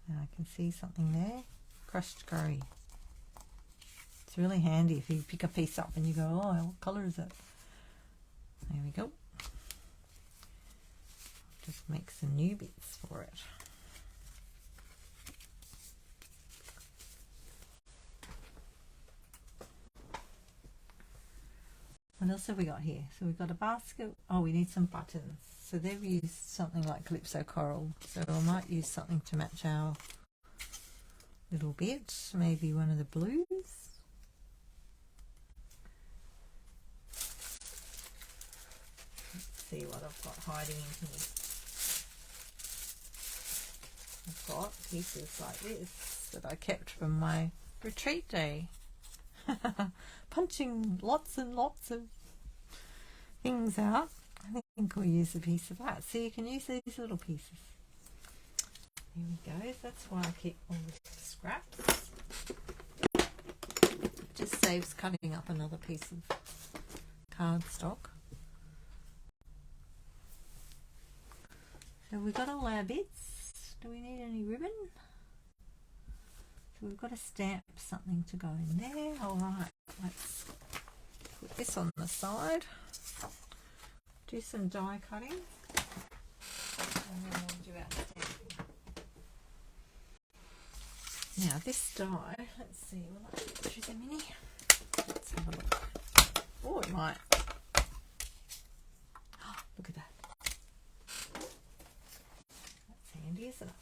A: And I can see something there. Crushed curry. It's really handy if you pick a piece up and you go, oh, what colour is it? There we go. Just make some new bits for it. What else have we got here? So we've got a basket. Oh, we need some buttons. So they've used something like Calypso Coral. So I might use something to match our little bit. Maybe one of the blues. Let's see what I've got hiding in here. I've got pieces like this that I kept from my retreat day. Punching lots and lots of things out. I think we'll use a piece of that. So you can use these little pieces. There we go. That's why I keep all the scraps. It just saves cutting up another piece of cardstock. So we've got all our bits. Do we need any ribbon? So we've got to stamp something to go in there. Alright, let's put this on the side. Do some die cutting. And then we'll do our stamping. Now this die, let's see, will I put through the mini? Let's have a look. Oh, it might. Oh, look at that. That's handy, isn't it?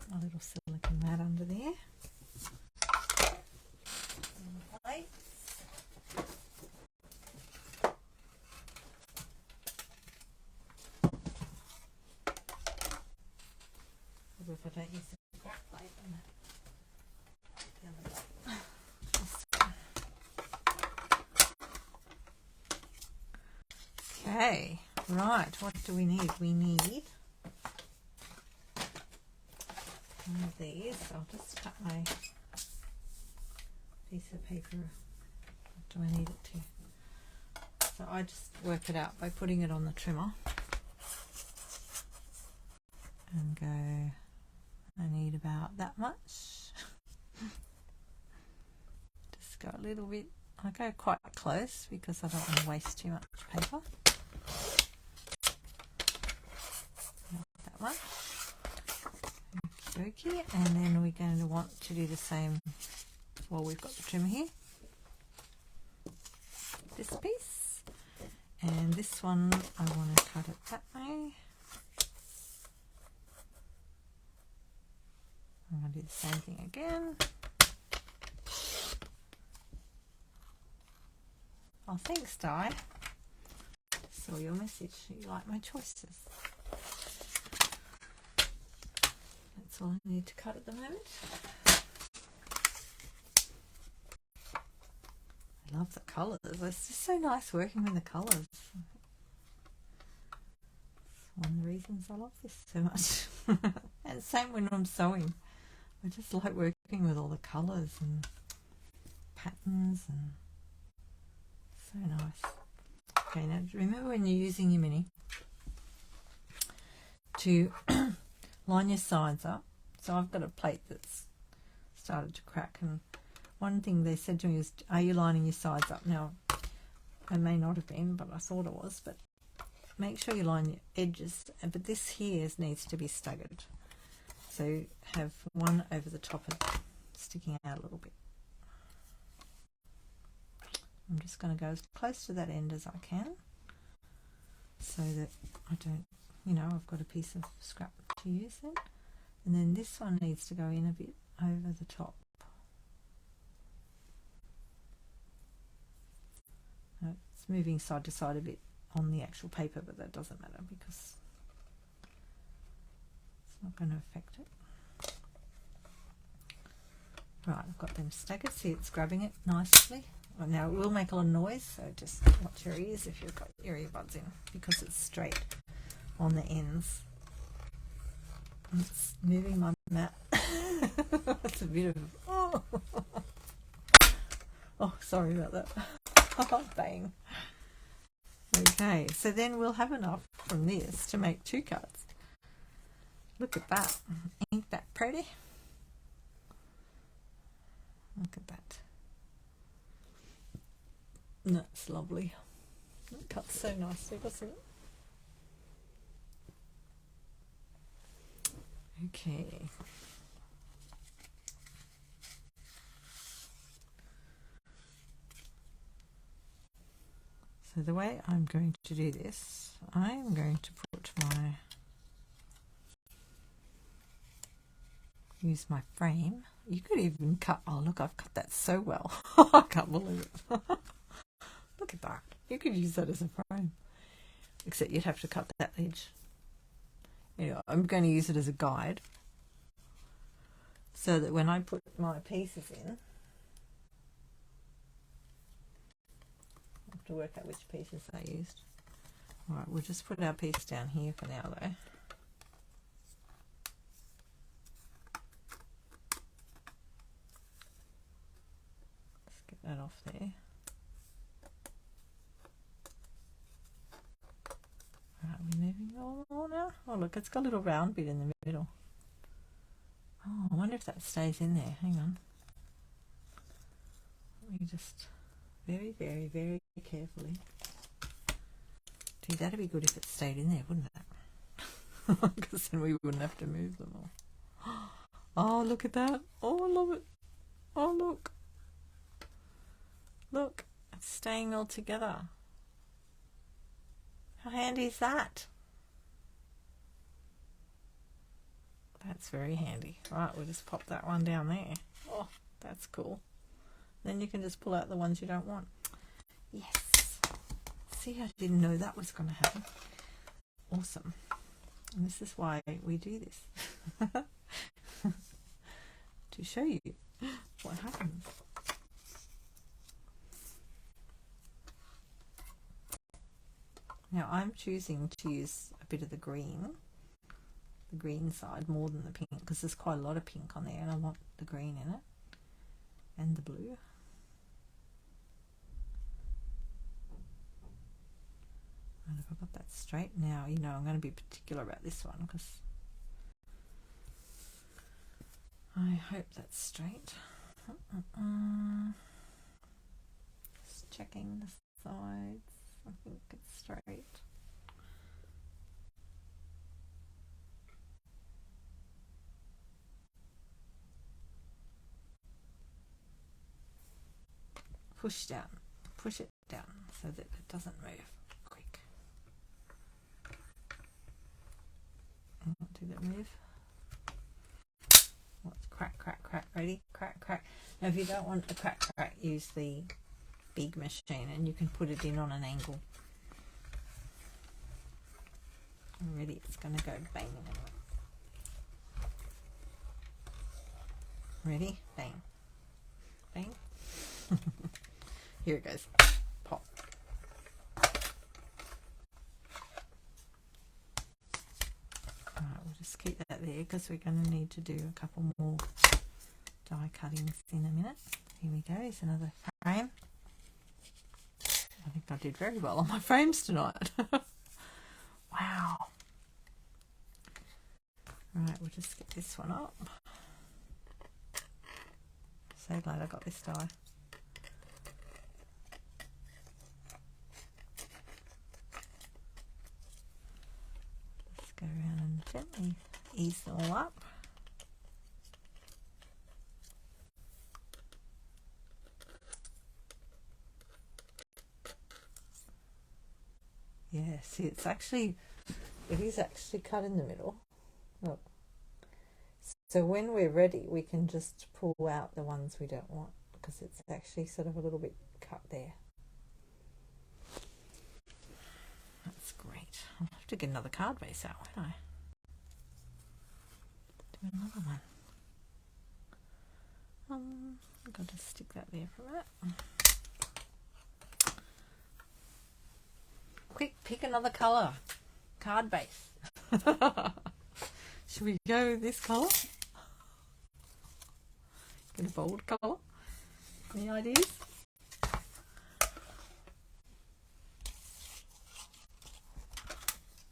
A: My little silicone mat under there. And the plates. If I don't use the scrap plate on that. Okay, right, what do we need? We need one of these. I'll just cut my piece of paper. What do I need it to? So I just work it out by putting it on the trimmer and go, I need about that much. Just go a little bit, I go quite close because I don't want to waste too much paper. Not that much. Okay, and then we're going to want to do the same. Well, we've got the trimmer here. This piece, and this one I want to cut it that way. I'm going to do the same thing again. Oh, thanks, Die. Saw your message. You like my choices. That's all I need to cut at the moment. I love the colours. It's just so nice working with the colours. It's one of the reasons I love this so much. And same when I'm sewing. I just like working with all the colours and patterns, and so nice. Okay, now remember when you're using your mini to line your sides up. So I've got a plate that's started to crack, and one thing they said to me is, are you lining your sides up? Now, I may not have been, but I thought I was, but make sure you line your edges, but this here needs to be staggered. So have one over the top and sticking out a little bit. I'm just going to go as close to that end as I can so that I don't, you know, I've got a piece of scrap to use then. And then this one needs to go in a bit over the top. It's moving side to side a bit on the actual paper, but that doesn't matter because it's not going to affect it. Right, I've got them staggered. See, it's grabbing it nicely. Well, now it will make a lot of noise, so just watch your ears if you've got your earbuds in, because it's straight on the ends. It's moving my mat. It's a bit of oh Sorry about that. Bang. Okay, so then we'll have enough from this to make 2 cards. Look at that. Ain't that pretty? Look at that. That's lovely. It cuts so nicely, doesn't it? Okay. So the way I'm going to do this, I'm going to put use my frame. You could even cut, oh look, I've cut that so well. I can't believe it. Look at that. You could use that as a frame, except you'd have to cut that edge. Anyway, I'm going to use it as a guide so that when I put my pieces in, I have to work out which pieces I used. Alright, we'll just put our piece down here for now though. Let's get that off there. Alright, we're moving on now. Oh look, it's got a little round bit in the middle. Oh, I wonder if that stays in there. Hang on. Let me just very, very, very carefully. Gee, that'd be good if it stayed in there, wouldn't it? Because then we wouldn't have to move them all. Oh, look at that. Oh, I love it. Oh, look. Look, it's staying all together. How handy is that? That's very handy. Right, we'll just pop that one down there. Oh, that's cool. Then you can just pull out the ones you don't want. Yes. See, I didn't know that was going to happen. Awesome. And this is why we do this. To show you what happens. Now I'm choosing to use a bit of the green side more than the pink, because there's quite a lot of pink on there and I want the green in it and the blue. And if I got that straight now, you know, I'm going to be particular about this one because I hope that's straight. Just checking the sides. I think it's straight. Push down, push it down so that it doesn't move quick. Did it move? Let's crack, crack, crack. Ready? Crack, crack. Now, if you don't want a crack, crack, use the big machine and you can put it in on an angle. Ready? It's going to go bang. Ready? Bang. Bang. Here it goes. Pop. Alright, we'll just keep that there because we're going to need to do a couple more die cuttings in a minute. Here we go. Here's another frame. I think I did very well on my frames tonight. Wow. Right, we'll just get this one up. So glad I got this die. Let's go around and gently ease it all up. Yeah, see, it is actually cut in the middle. Look. So when we're ready, we can just pull out the ones we don't want because it's actually sort of a little bit cut there. That's great. I'll have to get another card base out, won't I? Do another one. I've got to stick that there for a minute. Quick, pick another colour. Card base. Should we go this colour? Get a bold colour. Any ideas?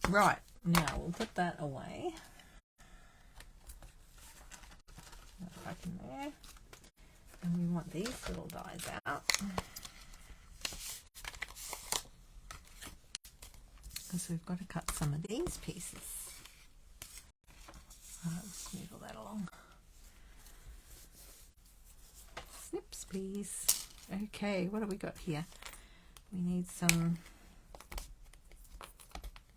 A: Right, now we'll put that away. Back in there. And we want these little dies out. Because we've got to cut some of these pieces. Let's move all that along. Snips, please. Okay, what have we got here? We need some...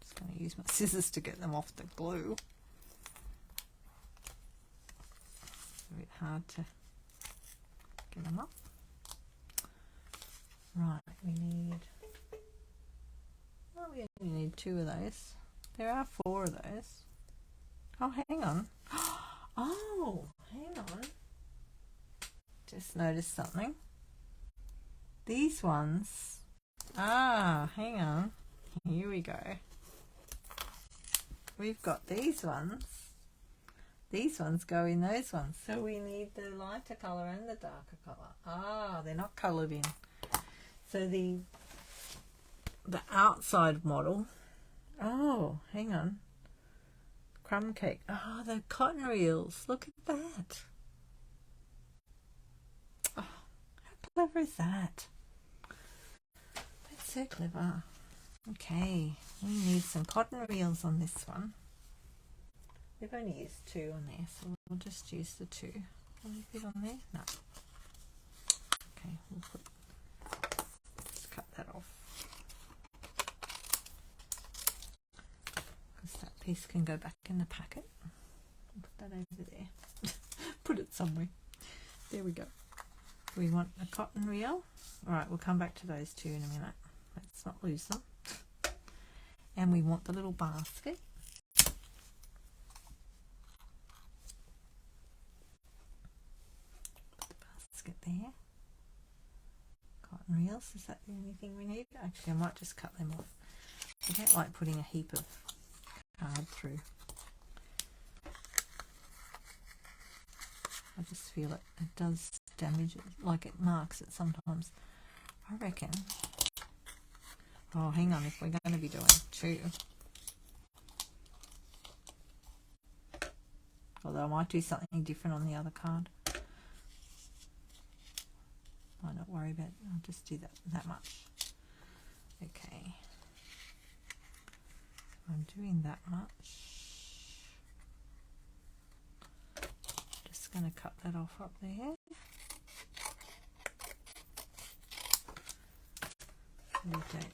A: Just going to use my scissors to get them off the glue. A bit hard to get them up. Right, we need... Oh, we only need 2 of those. There are 4 of those. Oh, hang on. Oh, hang on. Just noticed something. These ones. Ah, hang on. Here we go. We've got these ones. These ones go in those ones. So we need the lighter colour and the darker colour. Ah, they're not coloured in. So the outside model. Oh, hang on. Crumb cake. Oh, the cotton reels. Look at that. Oh, how clever is that? That's so clever. Okay, we need some cotton reels on this one. We've only used 2 on there, so we'll just use the 2. Will we fit on there? No. Okay, we'll just cut that off. Because that piece can go back in the packet. I'll put that over there. Put it somewhere. There we go. We want a cotton reel. Alright, we'll come back to those 2 in a minute. Let's not lose them. And we want the little basket. Put the basket there. Cotton reels, is that the only thing we need? Actually, I might just cut them off. I don't like putting a heap of card through. I just feel it does damage it, like it marks it sometimes. I reckon. Oh, hang on, if we're going to be doing 2. Although I might do something different on the other card. Might not worry about it. I'll just do that much. Okay. I'm doing that much. Just going to cut that off up there. We don't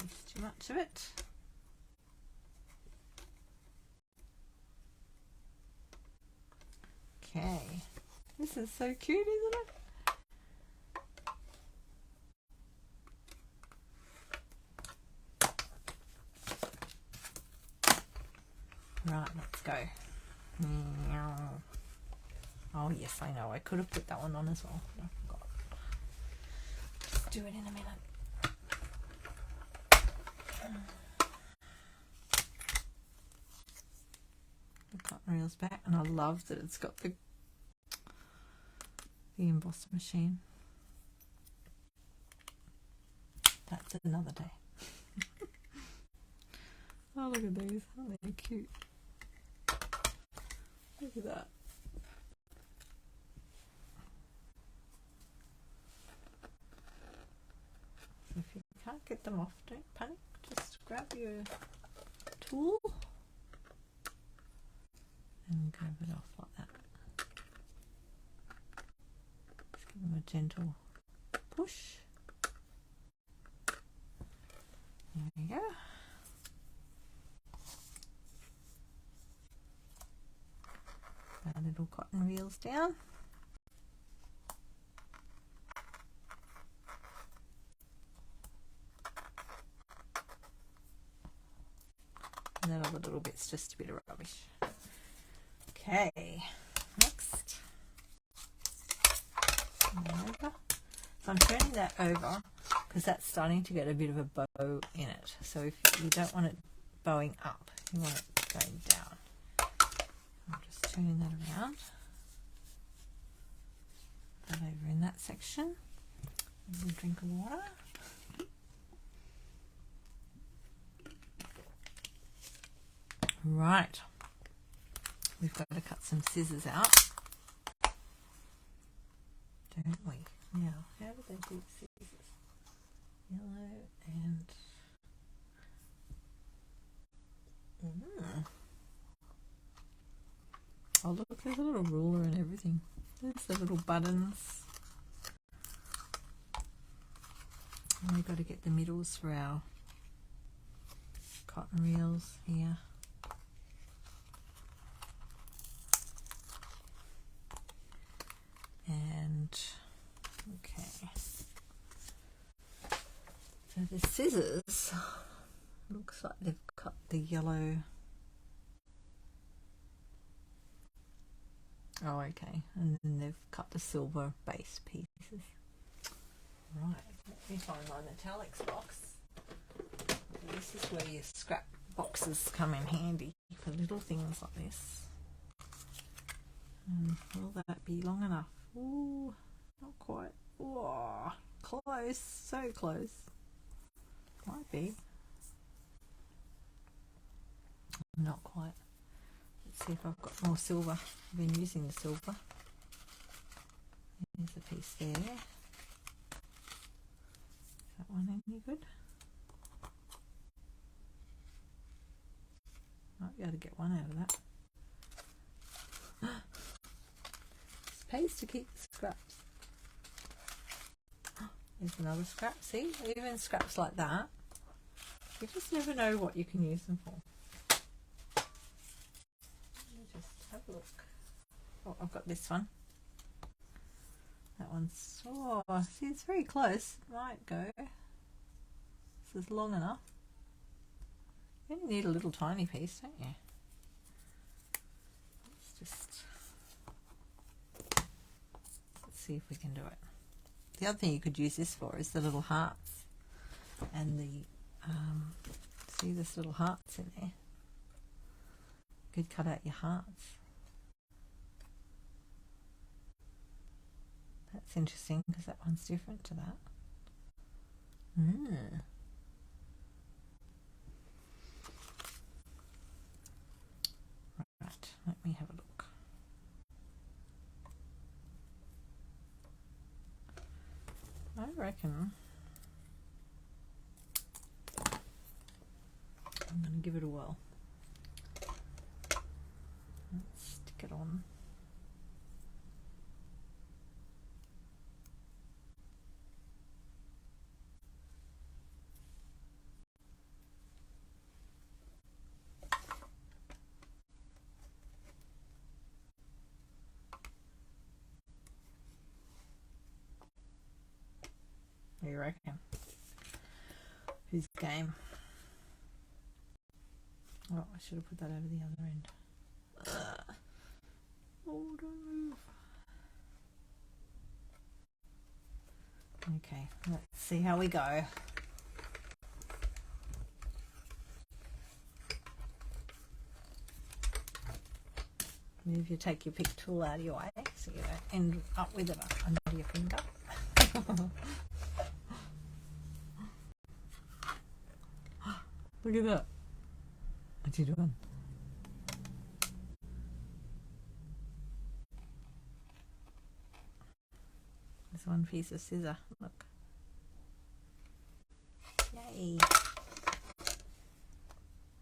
A: use too much of it. Okay, this is so cute, isn't it? Right, let's go. Oh yes, I know, I could have put that one on as well, but I forgot. Just do it in a minute. The cotton reel's back, and I love that it's got the embossed machine. That's another day. Oh, look at these. Aren't they cute? Look at that. If you can't get them off, don't panic. Just grab your tool and grab it off like that. Just give them a gentle push. There we go. Our little cotton reels down. And then all the little bits, just a bit of rubbish. Okay, next. Over. So I'm turning that over because that's starting to get a bit of a bow in it. So if you don't want it bowing up, you want it going down. I'm just turning that around. Put that over in that section. A little drink of water. Right, we've got to cut some scissors out, don't we? Now, how do they do scissors? Yellow and oh look, there's a little ruler and everything. There's the little buttons. And we've got to get the middles for our cotton reels here. And okay, so the scissors looks like they've cut the yellow. Oh, okay, and then they've cut the silver base pieces. Right, let me find my metallics box. This is where your scrap boxes come in handy for little things like this. And will that be long enough? Ooh, not quite. Whoa, close, so close. Might be. Not quite. Let's see if I've got more silver. I've been using the silver. There's a piece there. Is that one any good? Might be able to get one out of that. It pays to keep the scraps. There's another scrap. See, even scraps like that, you just never know what you can use them for. Let me just have a look. Oh, I've got this one. That one's, oh, see, it's very close. It might go. This is long enough. You only need a little tiny piece, don't you? Let's see if we can do it. The other thing you could use this for is the little hearts and the see this little hearts in there. You could cut out your hearts. That's interesting because that one's different to that. Right, let me have a look. I reckon I'm going to give it a whirl. Let's stick it on. What do you reckon? Who's game? Oh, I should have put that over the other end. Oh, don't move. Okay, let's see how we go. Move your, take your pick tool out of your way so you don't end up with it under your finger. Look at that. What's he doing? There's one piece of scissor. Look. Yay.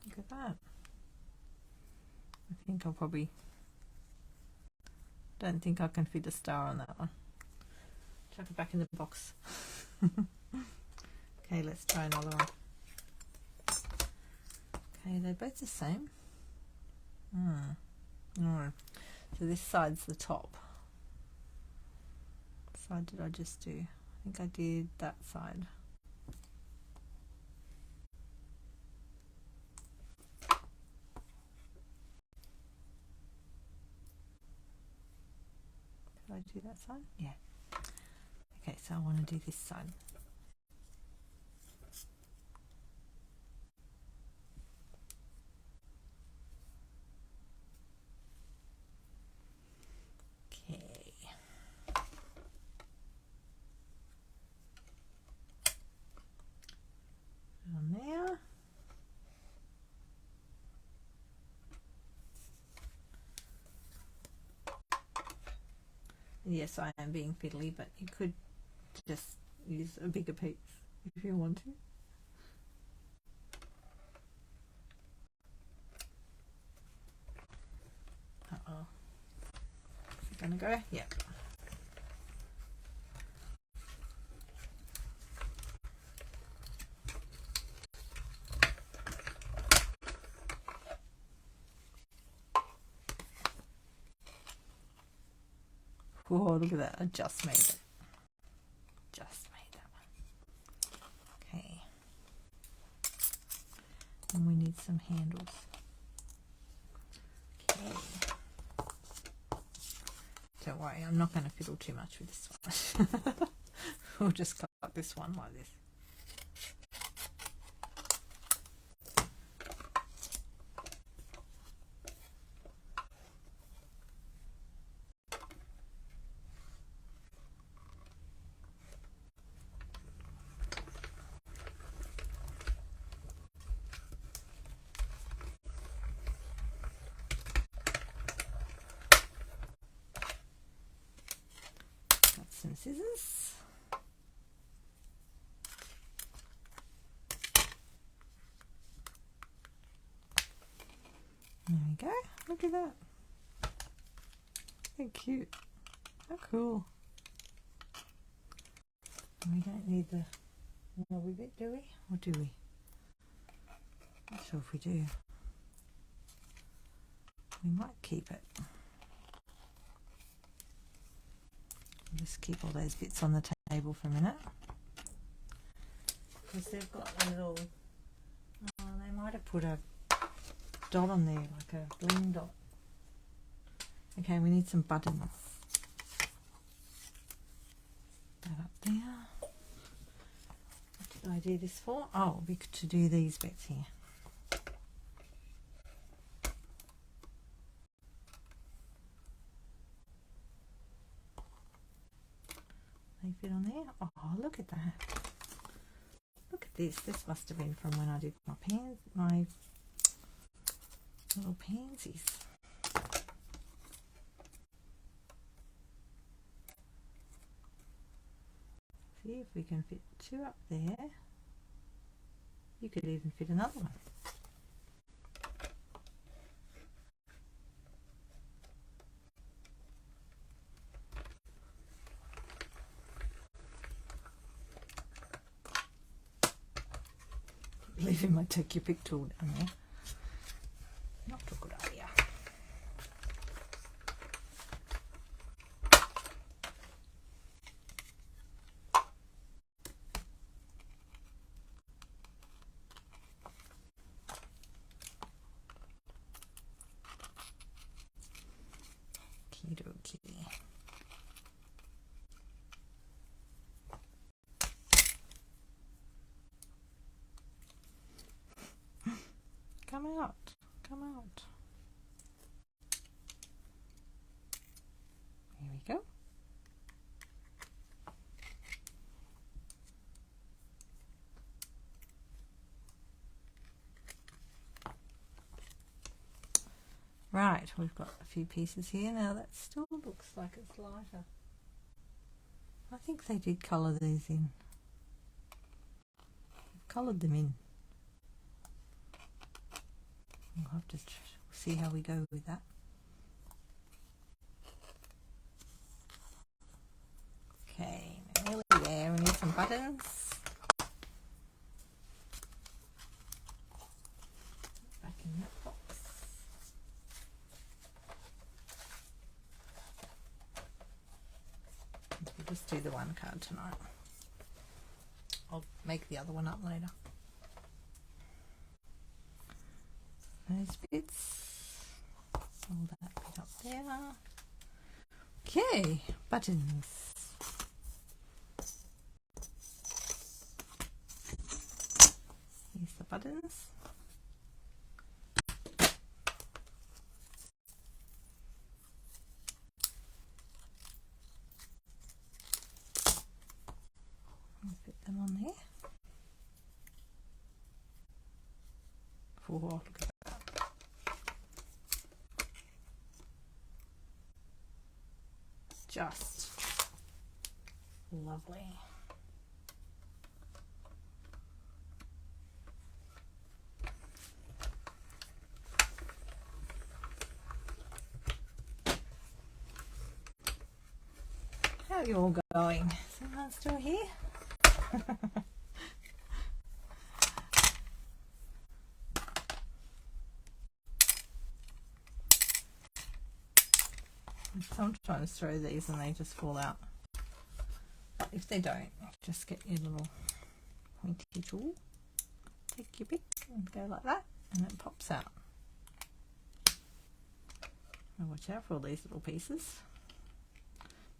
A: Look at that. I think I'll probably... Don't think I can fit a star on that one. Chuck it back in the box. Okay, let's try another one. Okay, they're both the same. No. So this side's the top. What side did I just do? I think I did that side. Did I do that side? Yeah. Okay, so I want to do this side. On there. Yes, I am being fiddly, but you could just use a bigger piece if you want to. Uh-oh. Is it gonna go? Yeah. Whoa, look at that. I just made it. Just made that one. Okay. And we need some handles. Okay. Don't worry, I'm not going to fiddle too much with this one. We'll just cut this one like this. Some scissors. There we go. Look at that. So cute. How cool. And we don't need the knobby bit, do we? Or do we? Not sure if we do. We might keep it. Just keep all those bits on the table for a minute, because they've got a little, they might have put a dot on there, like a bling dot. Okay, we need some buttons. That up there. What did I do this for? Oh, to do these bits here. They fit on there. Oh, look at that. Look at this. This must have been from when I did my little pansies. See if we can fit two up there. You could even fit another one. Leaving my take your pick tool down there. Not a good idea. Okie dokie. Come out, come out. Here we go. Right, we've got a few pieces here. Now that still looks like it's lighter. I think they did colour these in. Coloured them in. We'll have to see how we go with that. Okay, nearly there. We need some buttons. Back in that box. We'll just do the one card tonight. I'll make the other one up later. Those bits, all that bit up there. Okay, buttons. Here's the buttons. I'll put them on there. Oh, look at that. just lovely. How are you all going? Is anyone still here? Sometimes throw these and they just fall out. But if they don't, just get your little pointy tool, take your pick and go like that, and it pops out. Now watch out for all these little pieces.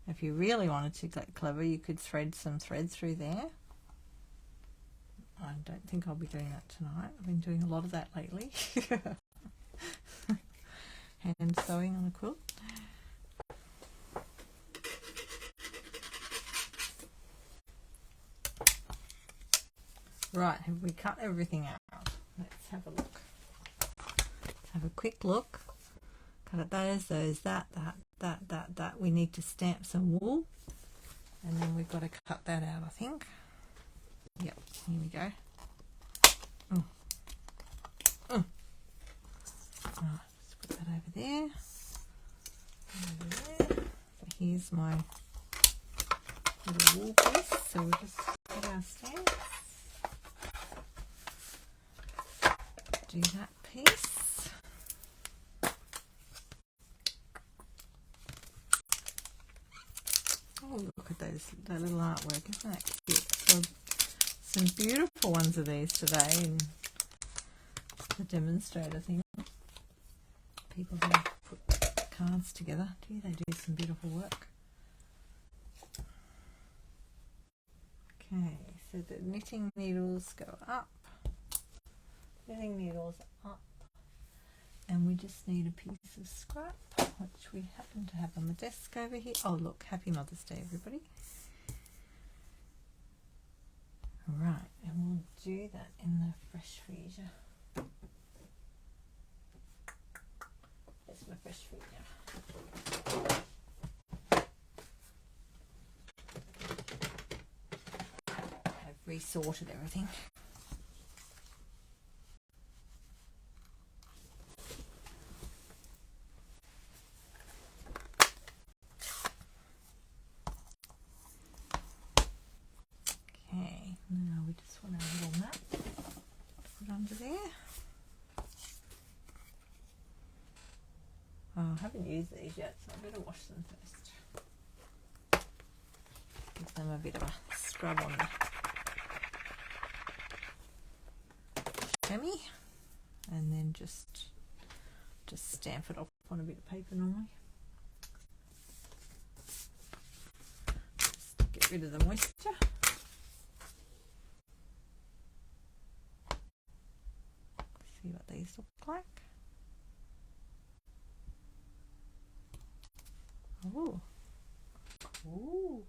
A: If you really wanted to get clever, you could thread some thread through there. I don't think I'll be doing that tonight. I've been doing a lot of that lately. Hand sewing on a quilt. Right, have we cut everything out? Let's have a look. Have a quick look. Cut out those, that. We need to stamp some wool. And then we've got to cut that out, I think. Yep, here we go. Right, let's put that over there. Over there. So here's my little wool piece. So we'll just put our stamps. Do that piece. Oh, look at that little artwork, isn't that cute? So, some beautiful ones of these today in the demonstrator thing. People who put cards together. Gee, they do some beautiful work. Okay, so the knitting needles go up. Knitting needles up, and we just need a piece of scrap, which we happen to have on the desk over here. Oh look, happy Mother's Day everybody. Right, and we'll do that in the fresh freezer. There's my fresh freezer. I've resorted everything. Now we just want our little mat to put under there. Oh, I haven't used these yet, so I better wash them first. Give them a bit of a scrub on the chamois, and then just stamp it off on a bit of paper normally. Just get rid of the moisture. See what these look like. Ooh. Ooh.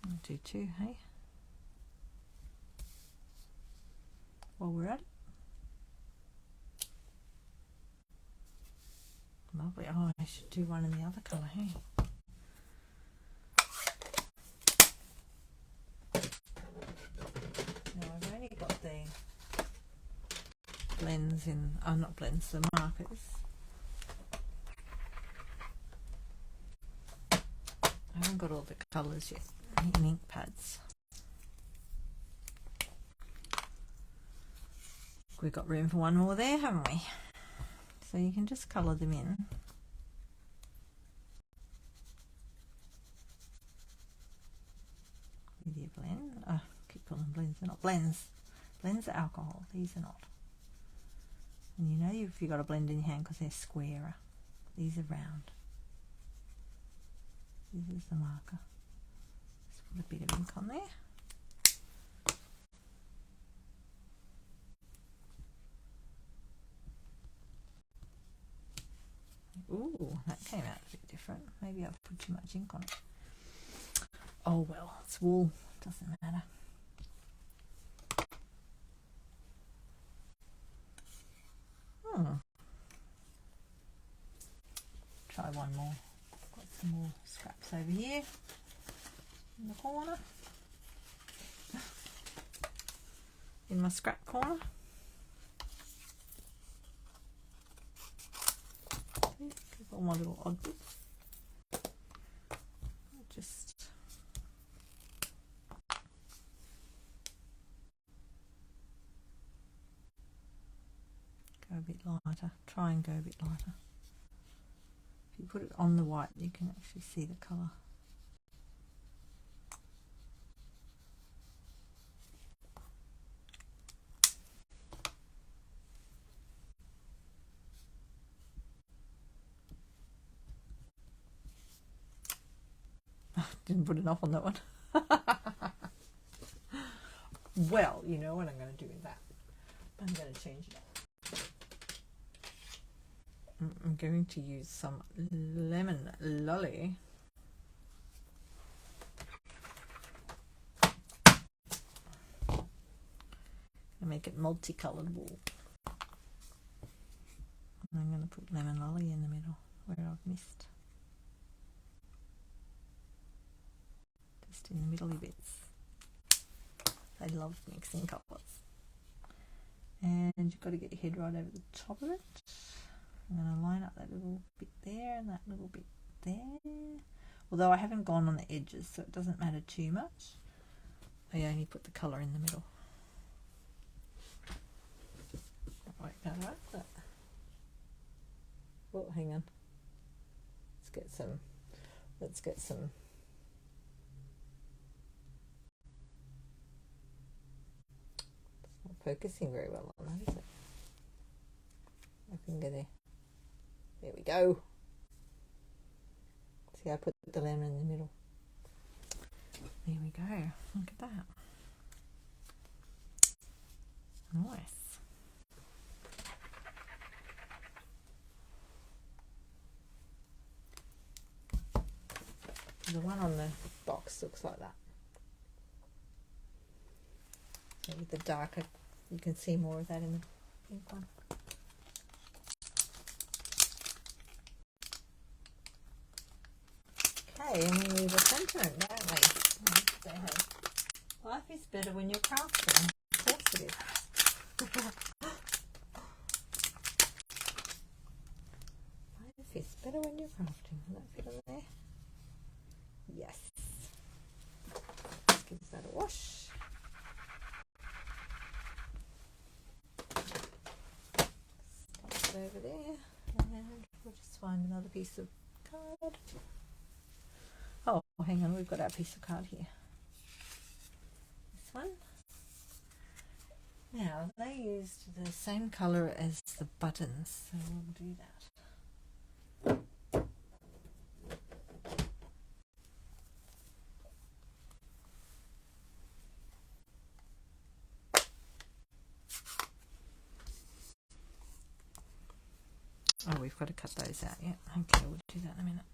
A: I'll do two, hey? While we're at it. Lovely. Oh, I should do one in the other colour, hey? Blends in, not blends, the markers. I haven't got all the colours yet in ink pads. We've got room for one more there, haven't we? So you can just colour them in. With your blend. Oh, I keep calling them blends, they're not blends. Blends are alcohol, these are not. And you know if you've got a blend in your hand because they're squarer. These are round. This is the marker. Just put a bit of ink on there. Ooh, that came out a bit different. Maybe I've put too much ink on it. Oh well, it's wool. Doesn't matter. one more. Got some more scraps over here in the corner. In my scrap corner. Keep all my little odd bits. Just go a bit lighter. Try and go a bit lighter. If you put it on the white, you can actually see the colour. Didn't put enough on that one. Well, you know what I'm going to do with that. I'm going to change it up. I'm going to use some lemon lolly. And make it multicolored wool. And I'm going to put lemon lolly in the middle where I've missed. Just in the middly bits. I love mixing colours. And you've got to get your head right over the top of it. I'm going to line up that little bit there and that little bit there. Although I haven't gone on the edges, so it doesn't matter too much. I only put the colour in the middle. Right, like that. Oh, hang on. Let's get some. It's not focusing very well on that, is it? My finger there. There we go. See, I put the lemon in the middle. There we go. Look at that. Nice. The one on the box looks like that. So with the darker, you can see more of that in the pink one. Okay, and we leave a sentiment, don't we? Life is better when you're crafting. Of course it is. Life is better when you're crafting. Will that fit on there? Yes. Let's give that a wash. Stop it over there, and we'll just find another piece of card. Oh, hang on, we've got our piece of card here. This one. Now, they used the same colour as the buttons, so we'll do that. Oh, we've got to cut those out, yeah. Okay, we'll do that in a minute.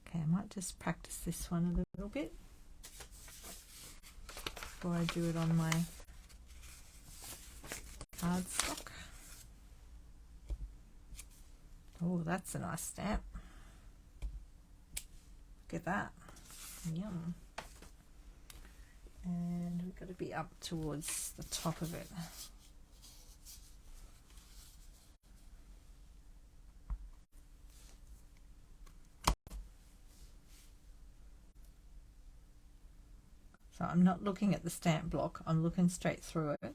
A: Okay, I might just practice this one a little bit before I do it on my cardstock. Oh, that's a nice stamp. Look at that. Yum. And we've got to be up towards the top of it. So I'm not looking at the stamp block, I'm looking straight through it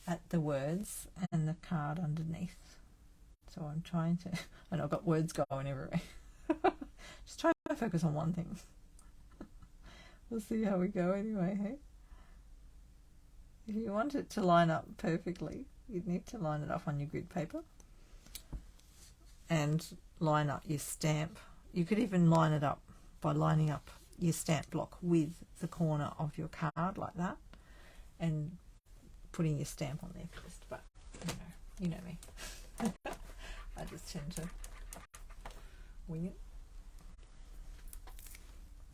A: at the words and the card underneath. So I'm trying to, and I've got words going everywhere. Just try to focus on one thing. We'll see how we go anyway, hey? If you want it to line up perfectly, you'd need to line it up on your grid paper and line up your stamp. You could even line it up by lining up your stamp block with the corner of your card like that and putting your stamp on there first, but you know me. I just tend to wing it.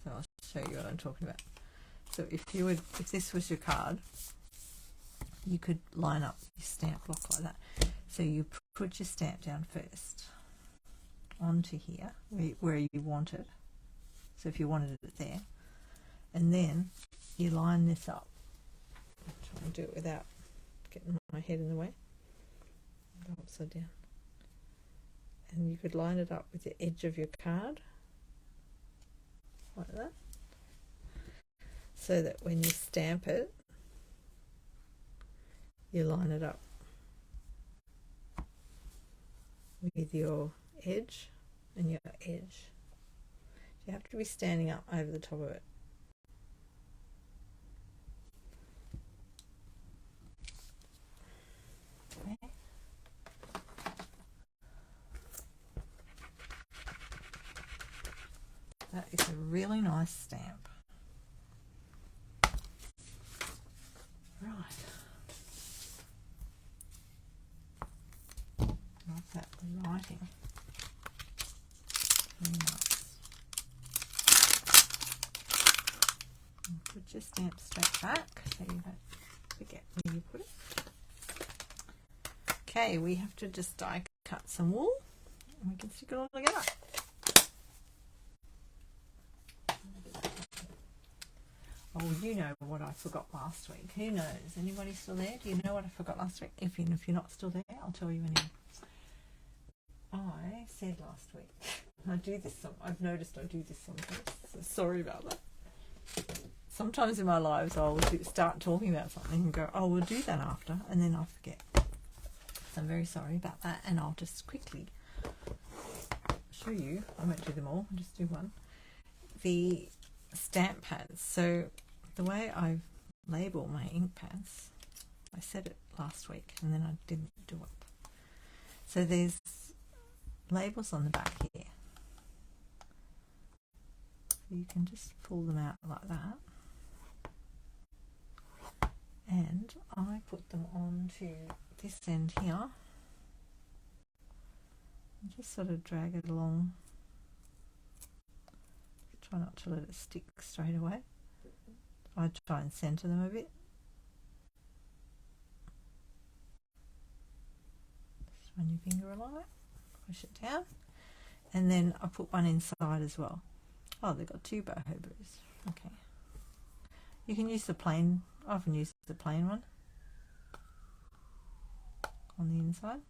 A: So I'll show you what I'm talking about. So if this was your card you could line up your stamp block like that. So you put your stamp down first onto here where you want it. So if you wanted it there, and then you line this up. I'm trying to do it without getting my head in the way. Go upside down. And you could line it up with the edge of your card like that, so that when you stamp it, you line it up with your edge and your edge. You have to be standing up over the top of it. Okay. That is a really nice stamp. Right. Like that writing. Very nice. And put your stamp straight back so you don't forget where you put it. Okay, we have to just die cut some wool and we can stick it all together. Oh, you know what I forgot last week. Who knows? Anybody still there? Do you know what I forgot last week? If you're not still there, I'll tell you anyway. I said last week, I do this. I've noticed I do this sometimes. So sorry about that. Sometimes in my lives I'll start talking about something and go, oh, we'll do that after, and then I forget. So I'm very sorry about that, and I'll just quickly show you. I won't do them all. I'll just do one. The stamp pads. So the way I label my ink pads, I said it last week and then I didn't do it. So there's labels on the back here. So you can just pull them out like that. And I put them onto this end here. And just sort of drag it along. Try not to let it stick straight away. I try and centre them a bit. Just run your finger along it, push it down, and then I put one inside as well. Oh, they've got two boho boos. Okay. You can use the plain, I often use the plain one on the inside.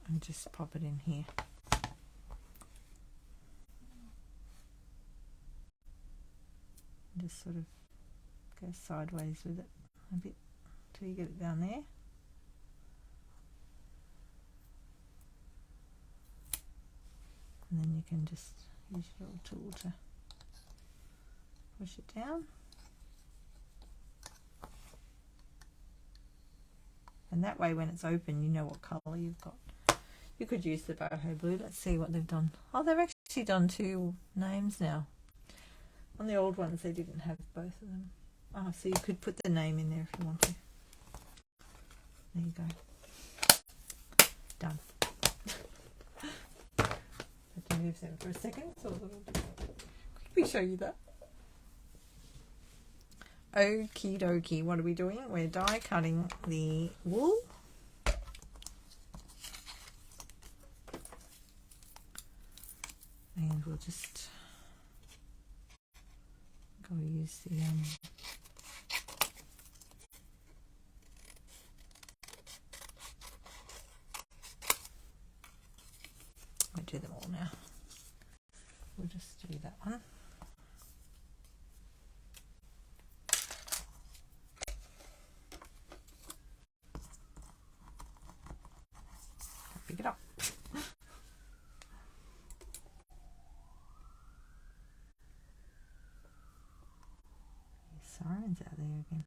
A: And just pop it in here. Just sort of go sideways with it a bit till you get it down there. And then you can just use your little tool to push it down. And that way when it's open you know what colour you've got. You could use the boho blue. Let's see what they've done. Oh, they've actually done two names now. On the old ones they didn't have both of them. Oh, so you could put the name in there if you want to. There you go. Done. Had to move them for a second so I'll quickly show you that. Okie dokie, what are we doing? We're die cutting the wool. And we'll just go use the I'll do them all now. We'll just do that one. Pick it up. Sirens out there again.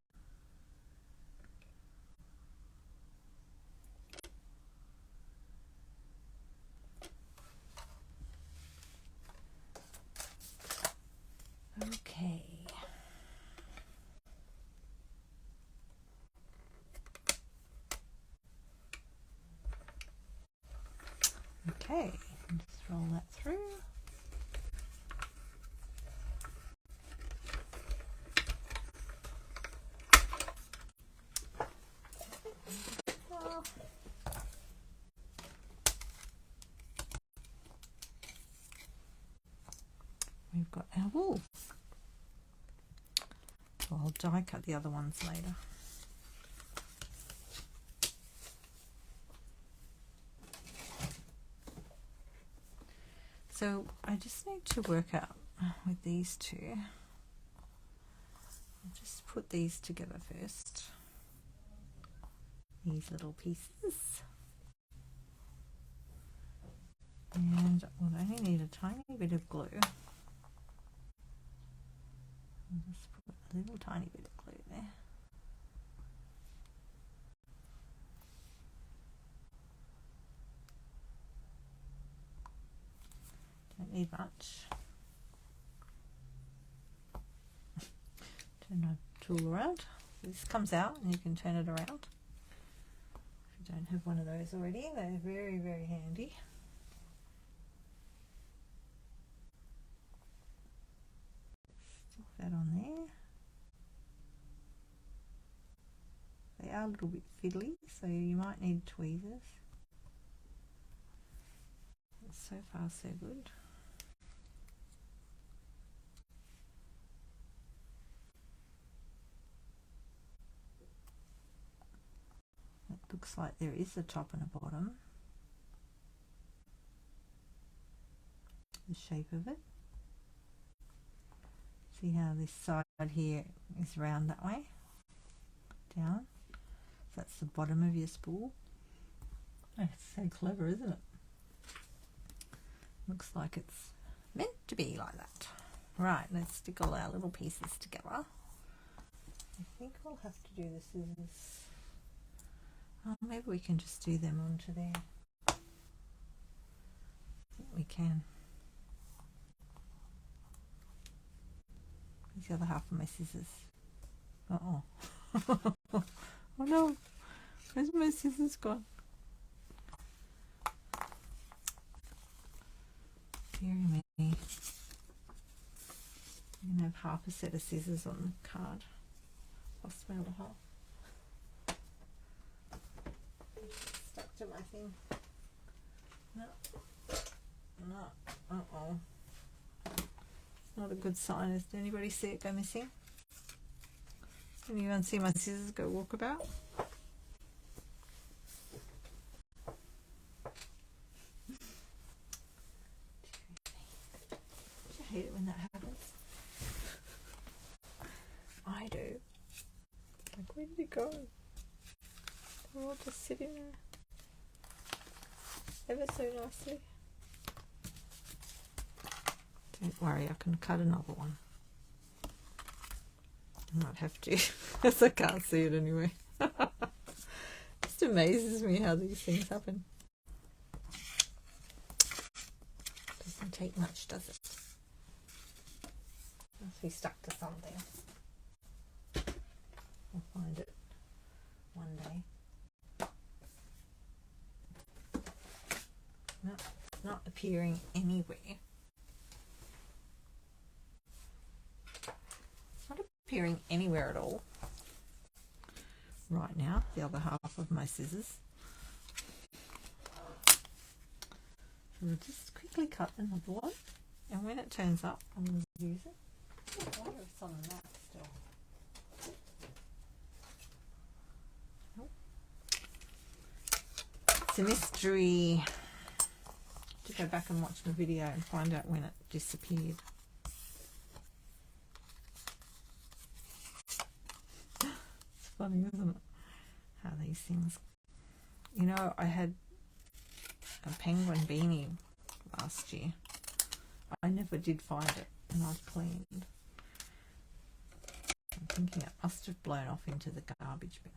A: Okay. Okay, just roll that through. We've got our wool. So I'll die cut the other ones later. So I just need to work out with these two. I'll just put these together first. These little pieces. And we'll only need a tiny bit of glue. I'll just put a little tiny bit of glue there. Don't need much. Turn my tool around. This comes out and you can turn it around. If you don't have one of those already, they're very, very handy. Stick that on there. They are a little bit fiddly, so you might need tweezers. So far so good. It looks like there is a top and a bottom. The shape of it. See how this side here is round that way? Down. So that's the bottom of your spool. Oh, it's so clever, isn't it? Looks like it's meant to be like that. Right, let's stick all our little pieces together. I think we'll have to do the scissors. Oh, maybe we can just do them onto there. I think we can. Where's the other half of my scissors? Uh-oh. Oh no, where's my scissors gone? Dear me. I'm going to have half a set of scissors on the card. I'll smell the half. Stuck to my thing. No. No. Uh-oh. It's not a good sign. Does anybody see it go missing? Can anyone see my scissors go walkabout? I hate it when that happens. I do. Like, where did it go? They're all just sitting there. Ever so nicely. Don't worry, I can cut another one. I might have to, because I can't see it anyway. Just amazes me how these things happen. Doesn't take much, does it? Must be stuck to something. I'll find it one day. No, it's not appearing anywhere. Appearing anywhere at all right now. The other half of my scissors. So we'll just quickly cut another one, and when it turns up I'm going to use it. I wonder if it's on the mat still. It's a mystery. To go back and watch my video and find out when it disappeared. Funny, isn't it? How these things, you know, I had a penguin beanie last year. I never did find it, and I've cleaned. I'm thinking it must have blown off into the garbage bin.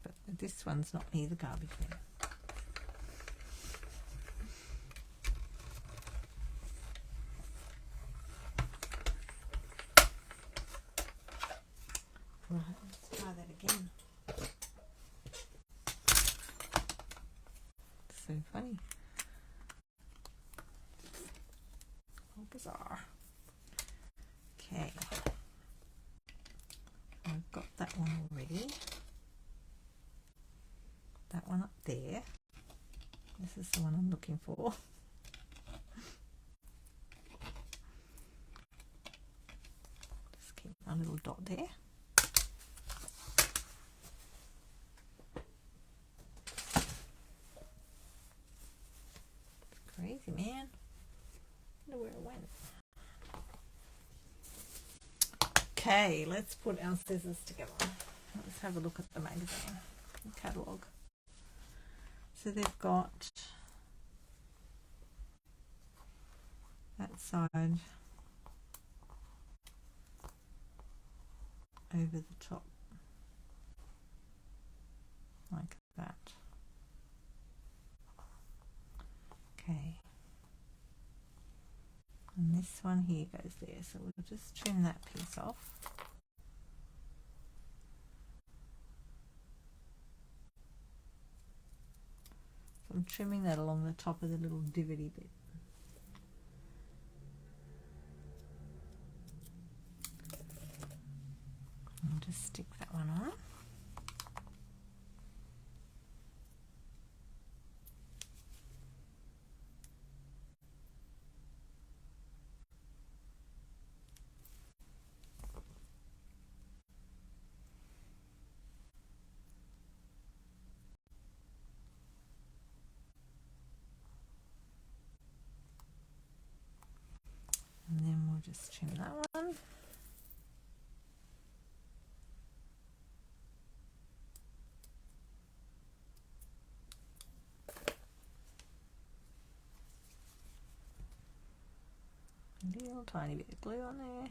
A: But this one's not near the garbage bin. Right, let's try that again. So funny. How bizarre. Okay. I've got that one already. That one up there. This is the one I'm looking for. Just keep my little dot there. It's crazy, man. I wonder where it went. Okay, let's put our scissors together. Let's have a look at the magazine, the catalogue. So they've got that side over the top, like that. Okay. And this one here goes there, so we'll just trim that piece off. So I'm trimming that along the top of the little divoty bit. I'll just stick that one on. And then we'll just trim that one. A little tiny bit of glue on there.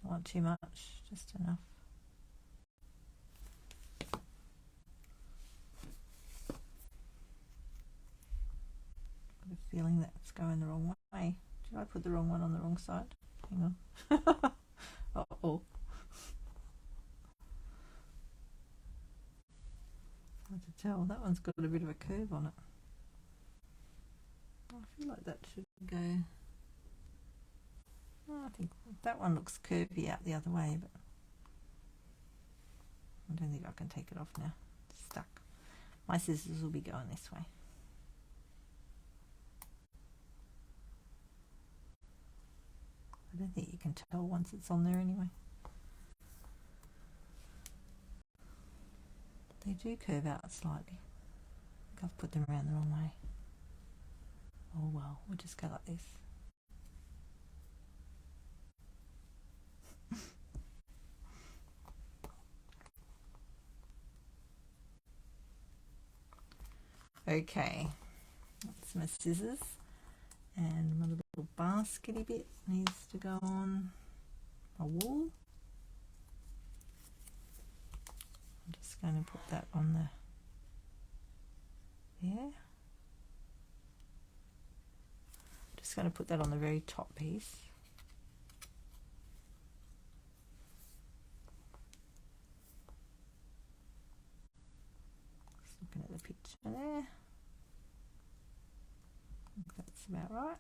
A: Don't want too much, just enough. Got a feeling that's going the wrong way. Did I put the wrong one on the wrong side? Hang on. Uh-oh. Hard to tell. That one's got a bit of a curve on it. I feel like that should go... Oh, I think that one looks curvy out the other way, but I don't think I can take it off now. It's stuck. My scissors will be going this way. I don't think you can tell once it's on there anyway. They do curve out slightly. I think I've put them around the wrong way. Oh well, we'll just go like this. Okay, that's my scissors, and my little baskety bit needs to go on my wall. I'm just going to put that on there. Just going to put that on the very top piece. Just looking at the picture there. I think that's about right.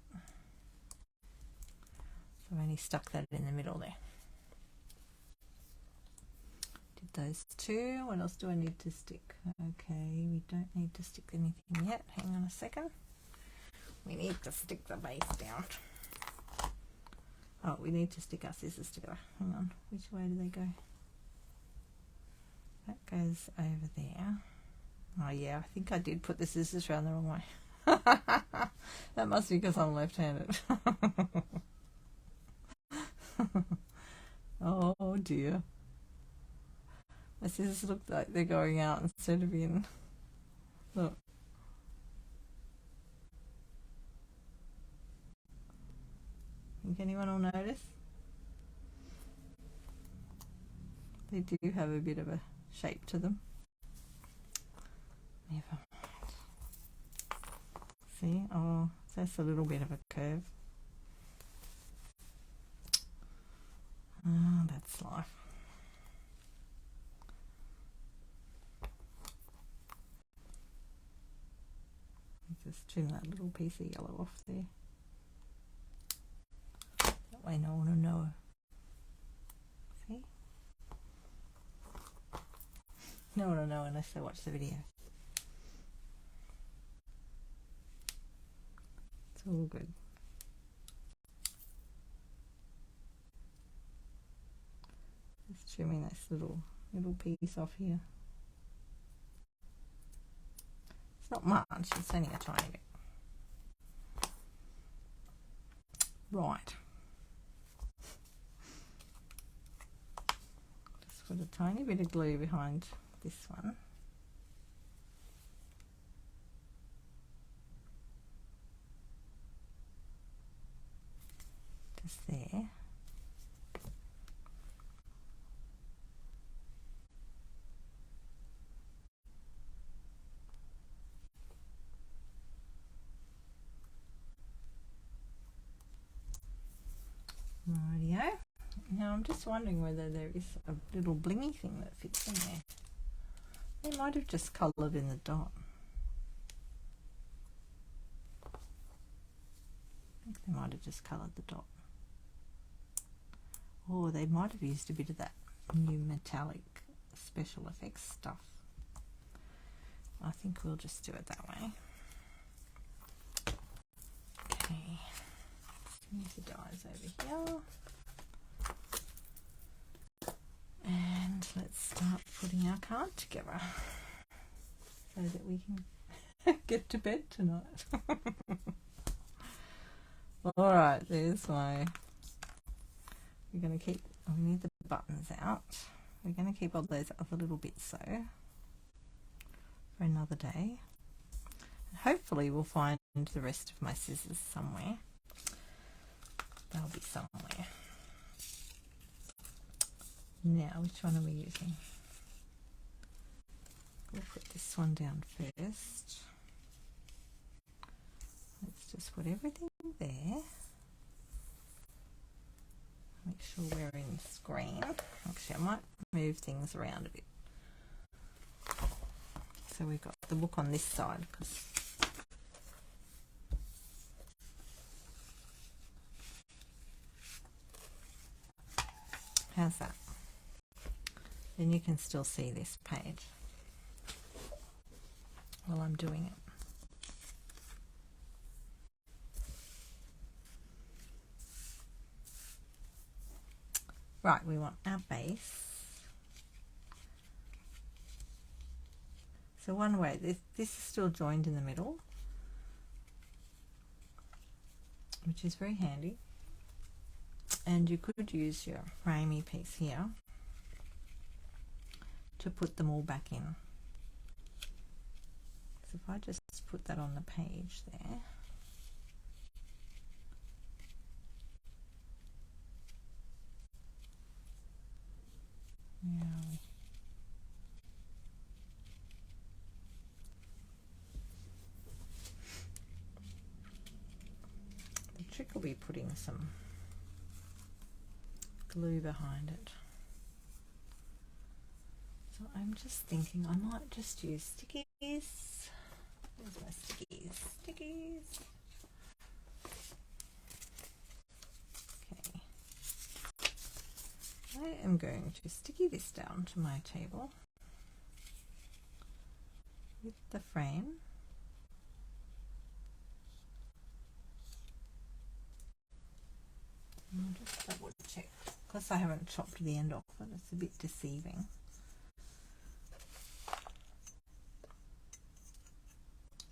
A: So I only stuck that in the middle there. Did those two. What else do I need to stick? Okay, we don't need to stick anything yet. Hang on a second. We need to stick the base down. Oh, we need to stick our scissors together. Hang on, which way do they go? That goes over there. Oh yeah, I think I did put the scissors around the wrong way. That must be because I'm left-handed. Oh dear. My scissors look like they're going out instead of in. Look. Think anyone will notice? They do have a bit of a shape to them. Never mind. See? Oh, that's a little bit of a curve. Oh, that's life. just trim that little piece of yellow off there. That way no one will know. See? No one will know unless they watch the video. It's all good. Just trimming this little piece off here. It's not much, it's only a tiny bit. Right. Just put a tiny bit of glue behind this one. Just there. Rightio. Now I'm just wondering whether there is a little blingy thing that fits in there. They might have just coloured in the dot. I think they might have just coloured the dot. Or they might have used a bit of that new metallic special effects stuff. I think we'll just do it that way. Okay. Move the dies over here. And let's start putting our card together so that we can get to bed tonight. Alright, there's my... We're going to keep... we need the buttons out. We're going to keep all those other little bits so for another day. Hopefully we'll find the rest of my scissors somewhere. They'll be somewhere. Now, which one are we using? We'll put this one down first. Let's just put everything there. Make sure we're in screen. Actually, I might move things around a bit. So we've got the book on this side because how's that? Then you can still see this page while I'm doing it. Right, we want our base. So one way, this is still joined in the middle, which is very handy. And you could use your framey piece here to put them all back in. So if I just put that on the page there. Now the trick will be putting some glue behind it. So I'm just thinking I might just use stickies. Where's my stickies? Stickies. Okay. I am going to sticky this down to my table with the frame. I'll just double check because I haven't chopped the end off it, it's a bit deceiving.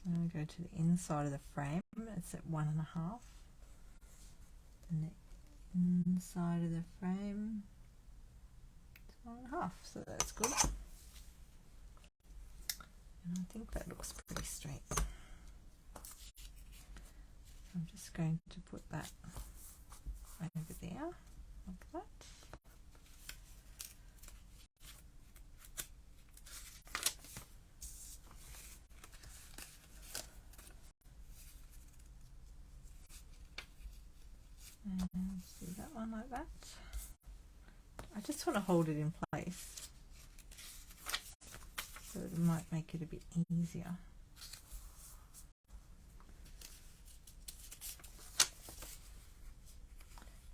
A: I'm going to go to the inside of the frame, it's at 1.5, and the inside of the frame is 1.5, so that's good. And I think that looks pretty straight. So I'm just going to put that over there, like that. And do that one like that. I just want to hold it in place, so it might make it a bit easier.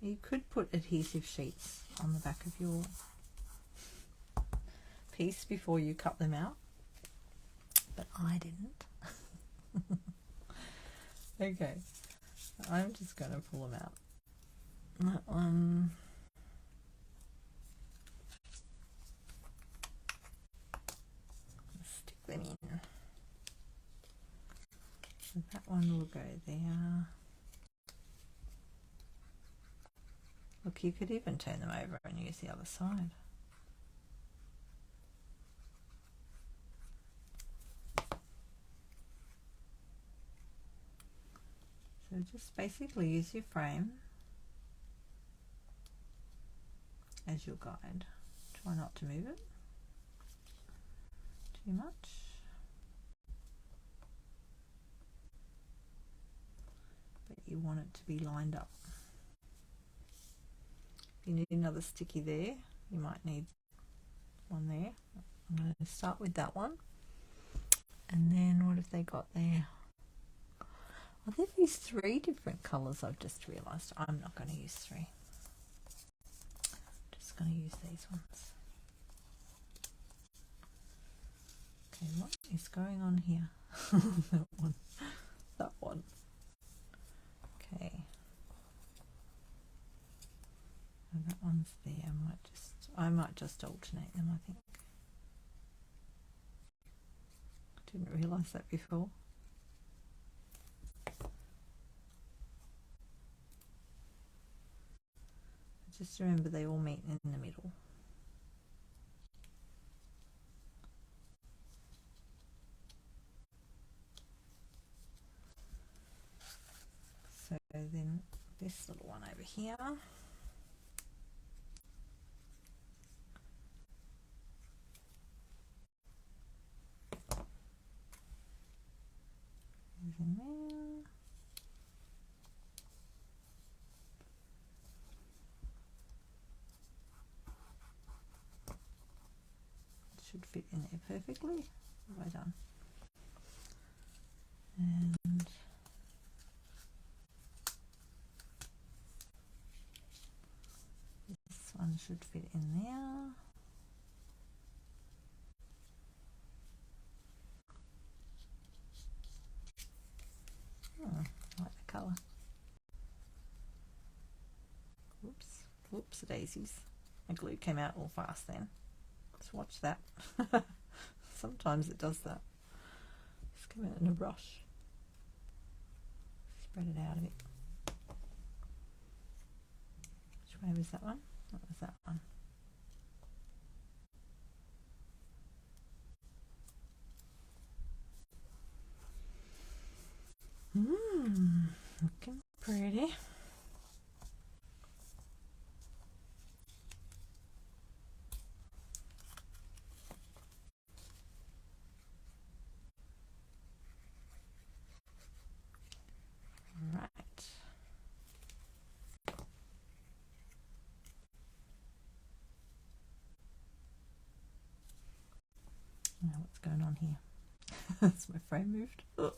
A: You could put adhesive sheets on the back of your piece before you cut them out, but I didn't. Okay, I'm just going to pull them out. That one. Stick them in. So that one will go there. Look, you could even turn them over and use the other side. So just basically use your frame as your guide. Try not to move it too much. But you want it to be lined up. If you need another sticky there, you might need one there. I'm going to start with that one. And then what have they got there? Oh, they've used 3 different colours, I've just realised. I'm not going to use 3. I'm just going to use these ones. Okay, what is going on here? That one. That one. Okay. And that one's there. I might just alternate them, I think. Didn't realise that before. Just remember they all meet in the middle. So then this little one over here. Goes in there. Should fit in there perfectly. What have I done? And this one should fit in there. Oh, I like the colour. Whoops, whoops, daisies. My glue came out all fast then. Let's watch that. Sometimes it does that. Just come out in a brush. Spread it out a bit. Which way was that one? That was that one. Looking pretty. Right. Now what's going on here? That's my frame moved. No.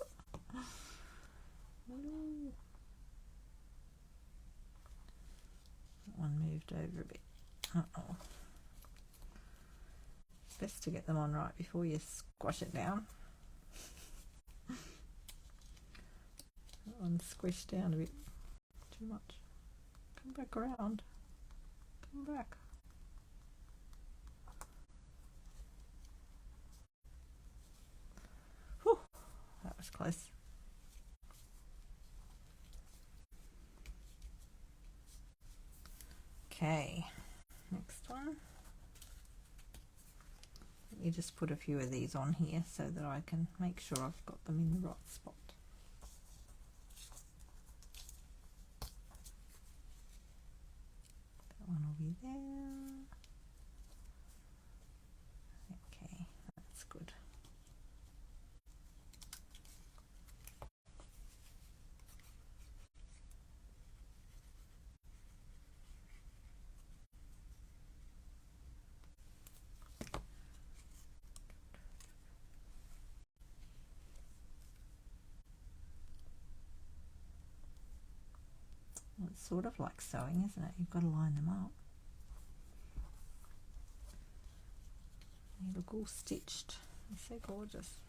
A: That one moved over a bit. Uh-oh. It's best to get them on right before you squash it down. That one's squished down a bit too much. Come back around. Come back. Whew, that was close. Okay, next one. Let me just put a few of these on here so that I can make sure I've got them in the right spot. That one will be there. Okay, that's good. It's sort of like sewing, isn't it? You've got to line them up. They look all stitched. They're so gorgeous.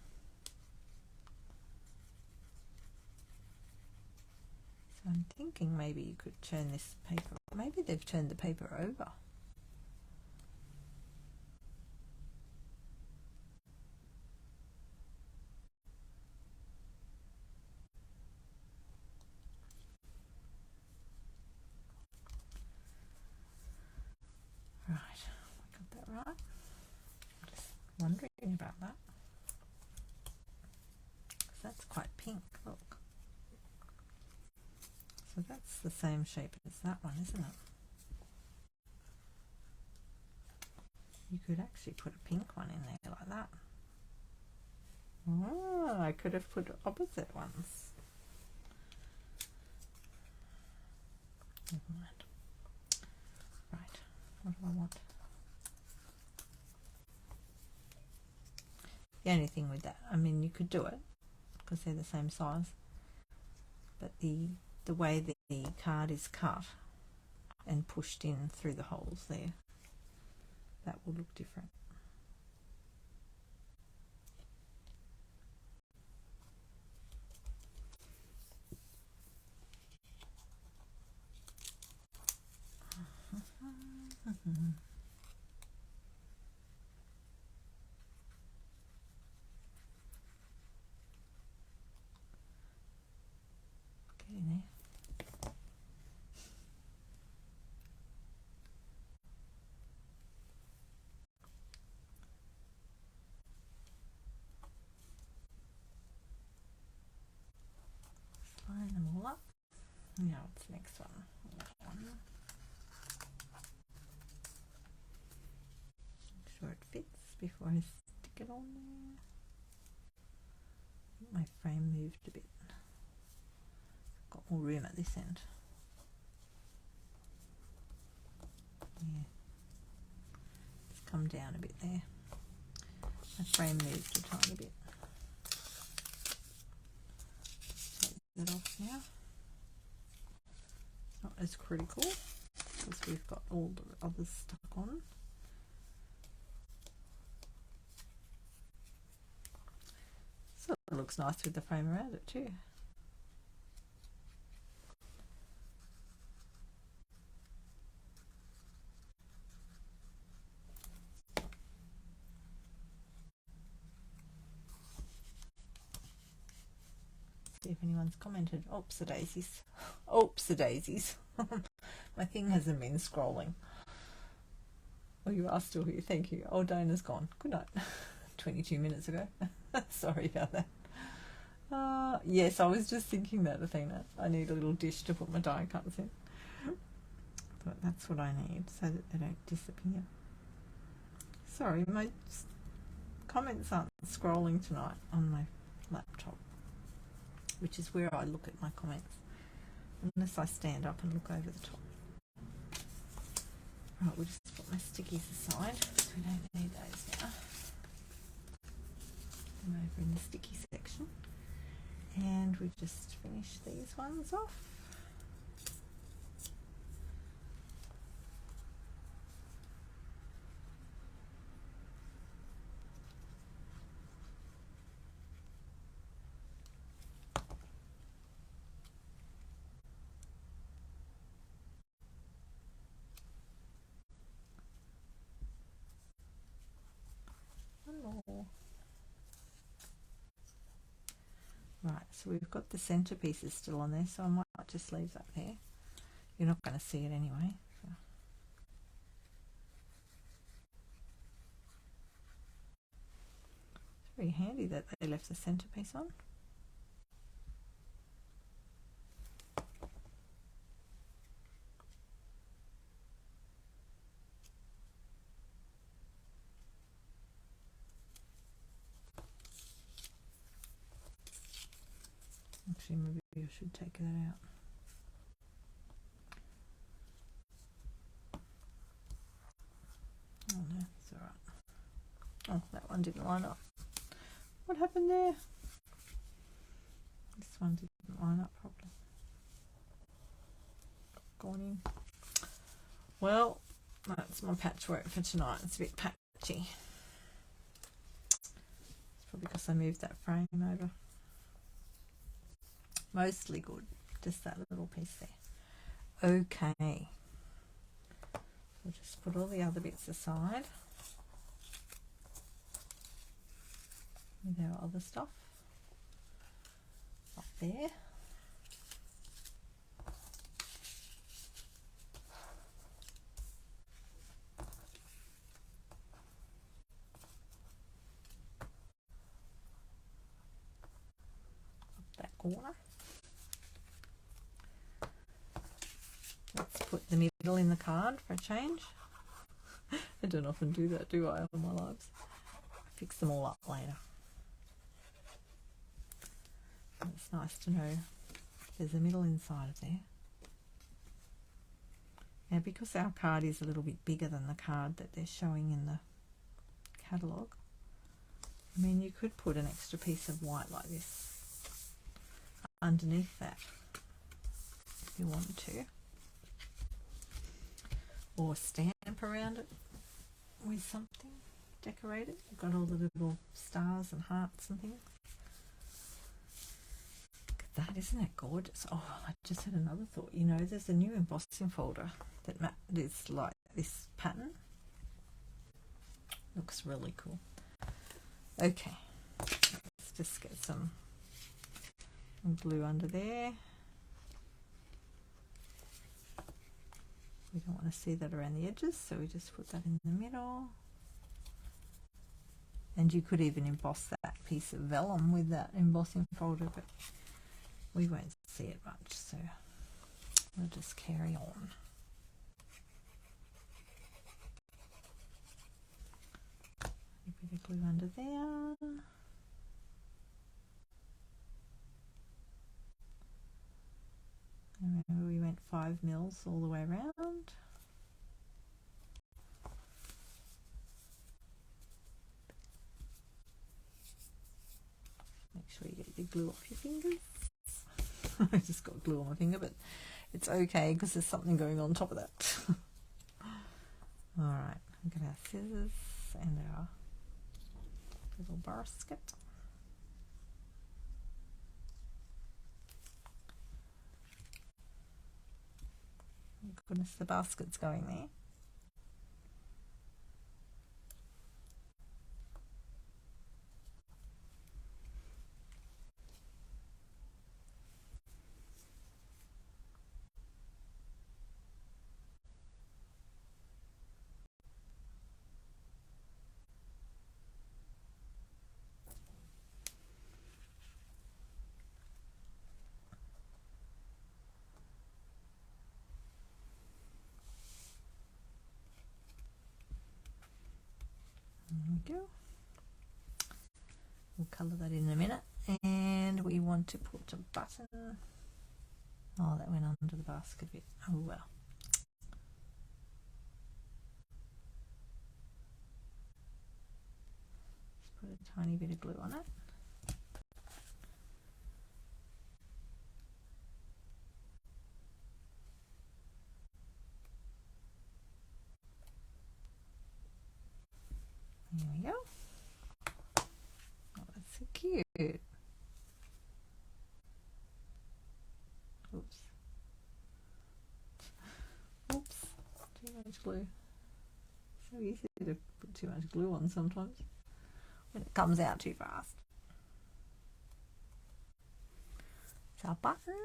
A: So I'm thinking maybe you could turn this paper. Maybe they've turned the paper over. Right, I got that right. I'm just wondering about that. Because that's quite pink, look. So that's the same shape as that one, isn't it? You could actually put a pink one in there like that. Oh, I could have put opposite ones. Never mind. Right, what do I want? The only thing with that, I mean, you could do it because they're the same size, but the way the card is cut and pushed in through the holes there, that will look different. Get in there. Line them all up. Now what's the next one? That one. Make sure it fits before I stick it on there. I think my frame moved a bit. Got more room at this end. Yeah, it's come down a bit there. My frame moved a tiny bit. Take that off now. It's not as critical because we've got all the others stuck on. So it looks nice with the frame around it too. See if anyone's commented. Oops, the daisies. Oops, the daisies. My thing hasn't been scrolling. Oh, you are still here. Thank you. Oh, Dana's gone. Good night. 22 minutes ago. Sorry about that. Yes, I was just thinking that, Athena. I need a little dish to put my die cuts in. But that's what I need so that they don't disappear. Sorry, my comments aren't scrolling tonight on my laptop, which is where I look at my comments, unless I stand up and look over the top. Right, we'll just put my stickies aside because we don't need those now. I'm over in the sticky section, and we just finish these ones off. Hello. Right, so we've got the centerpieces still on there, so I might just leave that there. You're not going to see it anyway. So. It's very handy that they left the centerpiece on. Actually, maybe I should take that out. Oh no, it's alright. Oh, that one didn't line up. What happened there? This one didn't line up properly. gone in. Well, that's my patchwork for tonight. It's a bit patchy. It's probably because I moved that frame over. Mostly good, just that little piece there. Okay, we'll just put all the other bits aside with our other stuff up there. Up that corner. Let's put the middle in the card for a change. I don't often do that, do I, on my lives? Fix them all up later. It's nice to know there's a middle inside of there. Now, because our card is a little bit bigger than the card that they're showing in the catalogue, I mean, you could put an extra piece of white like this underneath that if you want to, or stamp around it with something, decorate it. You've got all the little stars and hearts and things. Look at that, isn't it gorgeous? Oh, I just had another thought. You know, there's a new embossing folder that is like this pattern. Looks really cool. Okay, let's just get some glue under there. We don't want to see that around the edges, so we just put that in the middle. And you could even emboss that piece of vellum with that embossing folder, but we won't see it much, so we'll just carry on. A bit of glue under there. And remember, we went 5 mils all the way around. Make sure you get your glue off your fingers. I just got glue on my finger, but it's okay because there's something going on top of that. Alright, we've got our scissors and our little basket. Thank goodness the basket's going there. There we go. We'll colour that in a minute, and we want to put a button. Oh, that went under the basket a bit. Oh well. Just put a tiny bit of glue on it. There we go. Oh, that's so cute. Oops. Oops. Too much glue. So easy to put too much glue on sometimes when it comes out too fast. It's our button,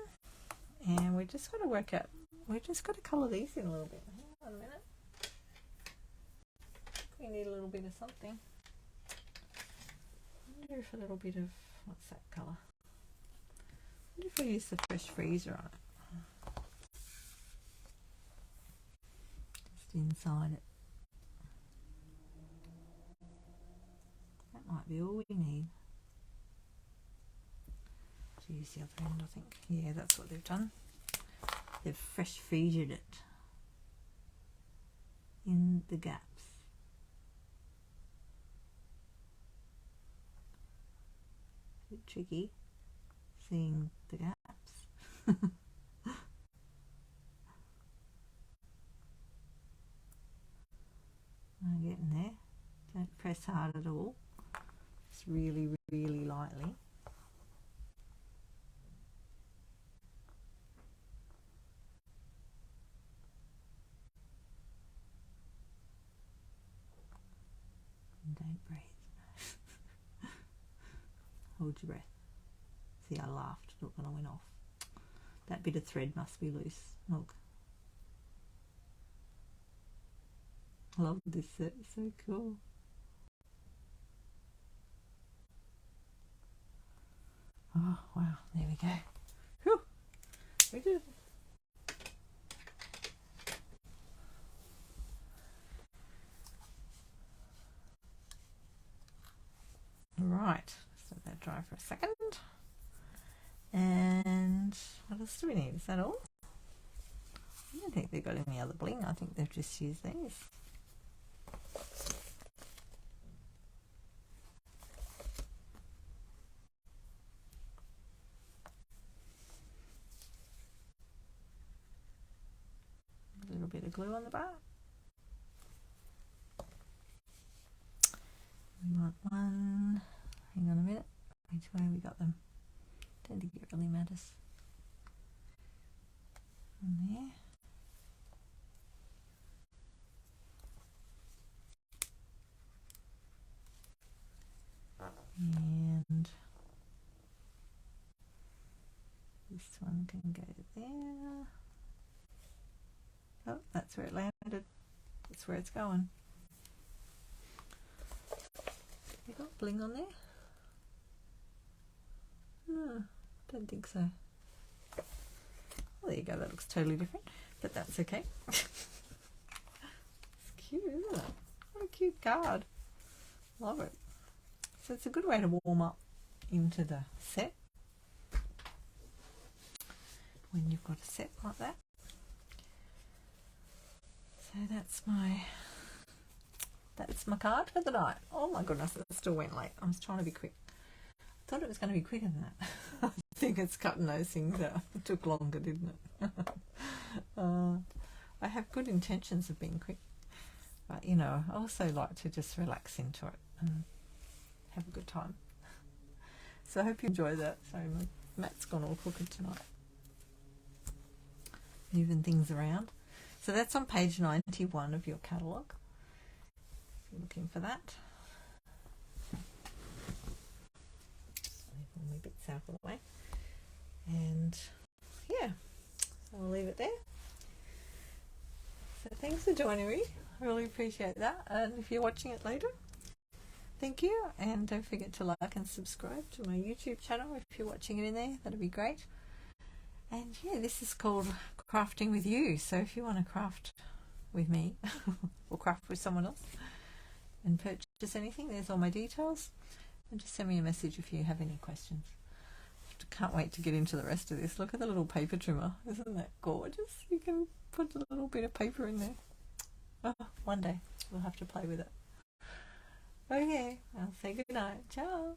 A: and we just got to work out. We just got to colour these in a little bit. Hang on a minute. We need a little bit of something. I wonder if a little bit of, what's that colour? I wonder if we use the fresh freezer on it. Just inside it. That might be all we need. To use the other end, I think. Yeah, that's what they've done. They've fresh freezered it in the gaps. A bit tricky seeing the gaps. press hard at all. Just really, really lightly. And don't breathe. Hold your breath. See, I laughed. Look, when I went off. That bit of thread must be loose. Look. I love this set. It's so cool. Oh, wow. There we go. Whew. We did it. Right. Let that dry for a second. And what else do we need? Is that all? I don't think they've got any other bling. I think they've just used these. A little bit of glue on the back. We want one. Hang on a minute. Which way we got them? Don't think it really matters. And there. And this one can go there. Oh, that's where it landed. That's where it's going. You got bling on there? No, don't think so. Well, there you go. That looks totally different, but that's okay. It's cute, isn't it? What a cute card. Love it. So it's a good way to warm up into the set when you've got a set like that. So that's my card for the night. Oh my goodness, it still went late. I was trying to be quick. I thought it was going to be quicker than that. I think it's cutting those things out. It took longer, didn't it? I have good intentions of being quick, but you know, I also like to just relax into it and have a good time. So I hope you enjoy that. Sorry, my mat's gone all crooked tonight. Moving things around. So that's on page 91 of your catalogue. If you're looking for that. Leave all my bits out of the way. And yeah, so I'll leave it there. So thanks for joining me. I really appreciate that. And if you're watching it later, thank you. And don't forget to like and subscribe to my YouTube channel if you're watching it in there. That'd be great. And yeah, this is called Crafting with You. So if you want to craft with me or craft with someone else and purchase anything, there's all my details. And just send me a message if you have any questions. Can't wait to get into the rest of this. Look at the little paper trimmer. Isn't that gorgeous? You can put a little bit of paper in there. Oh, one day we'll have to play with it. Okay, I'll say good night. Ciao.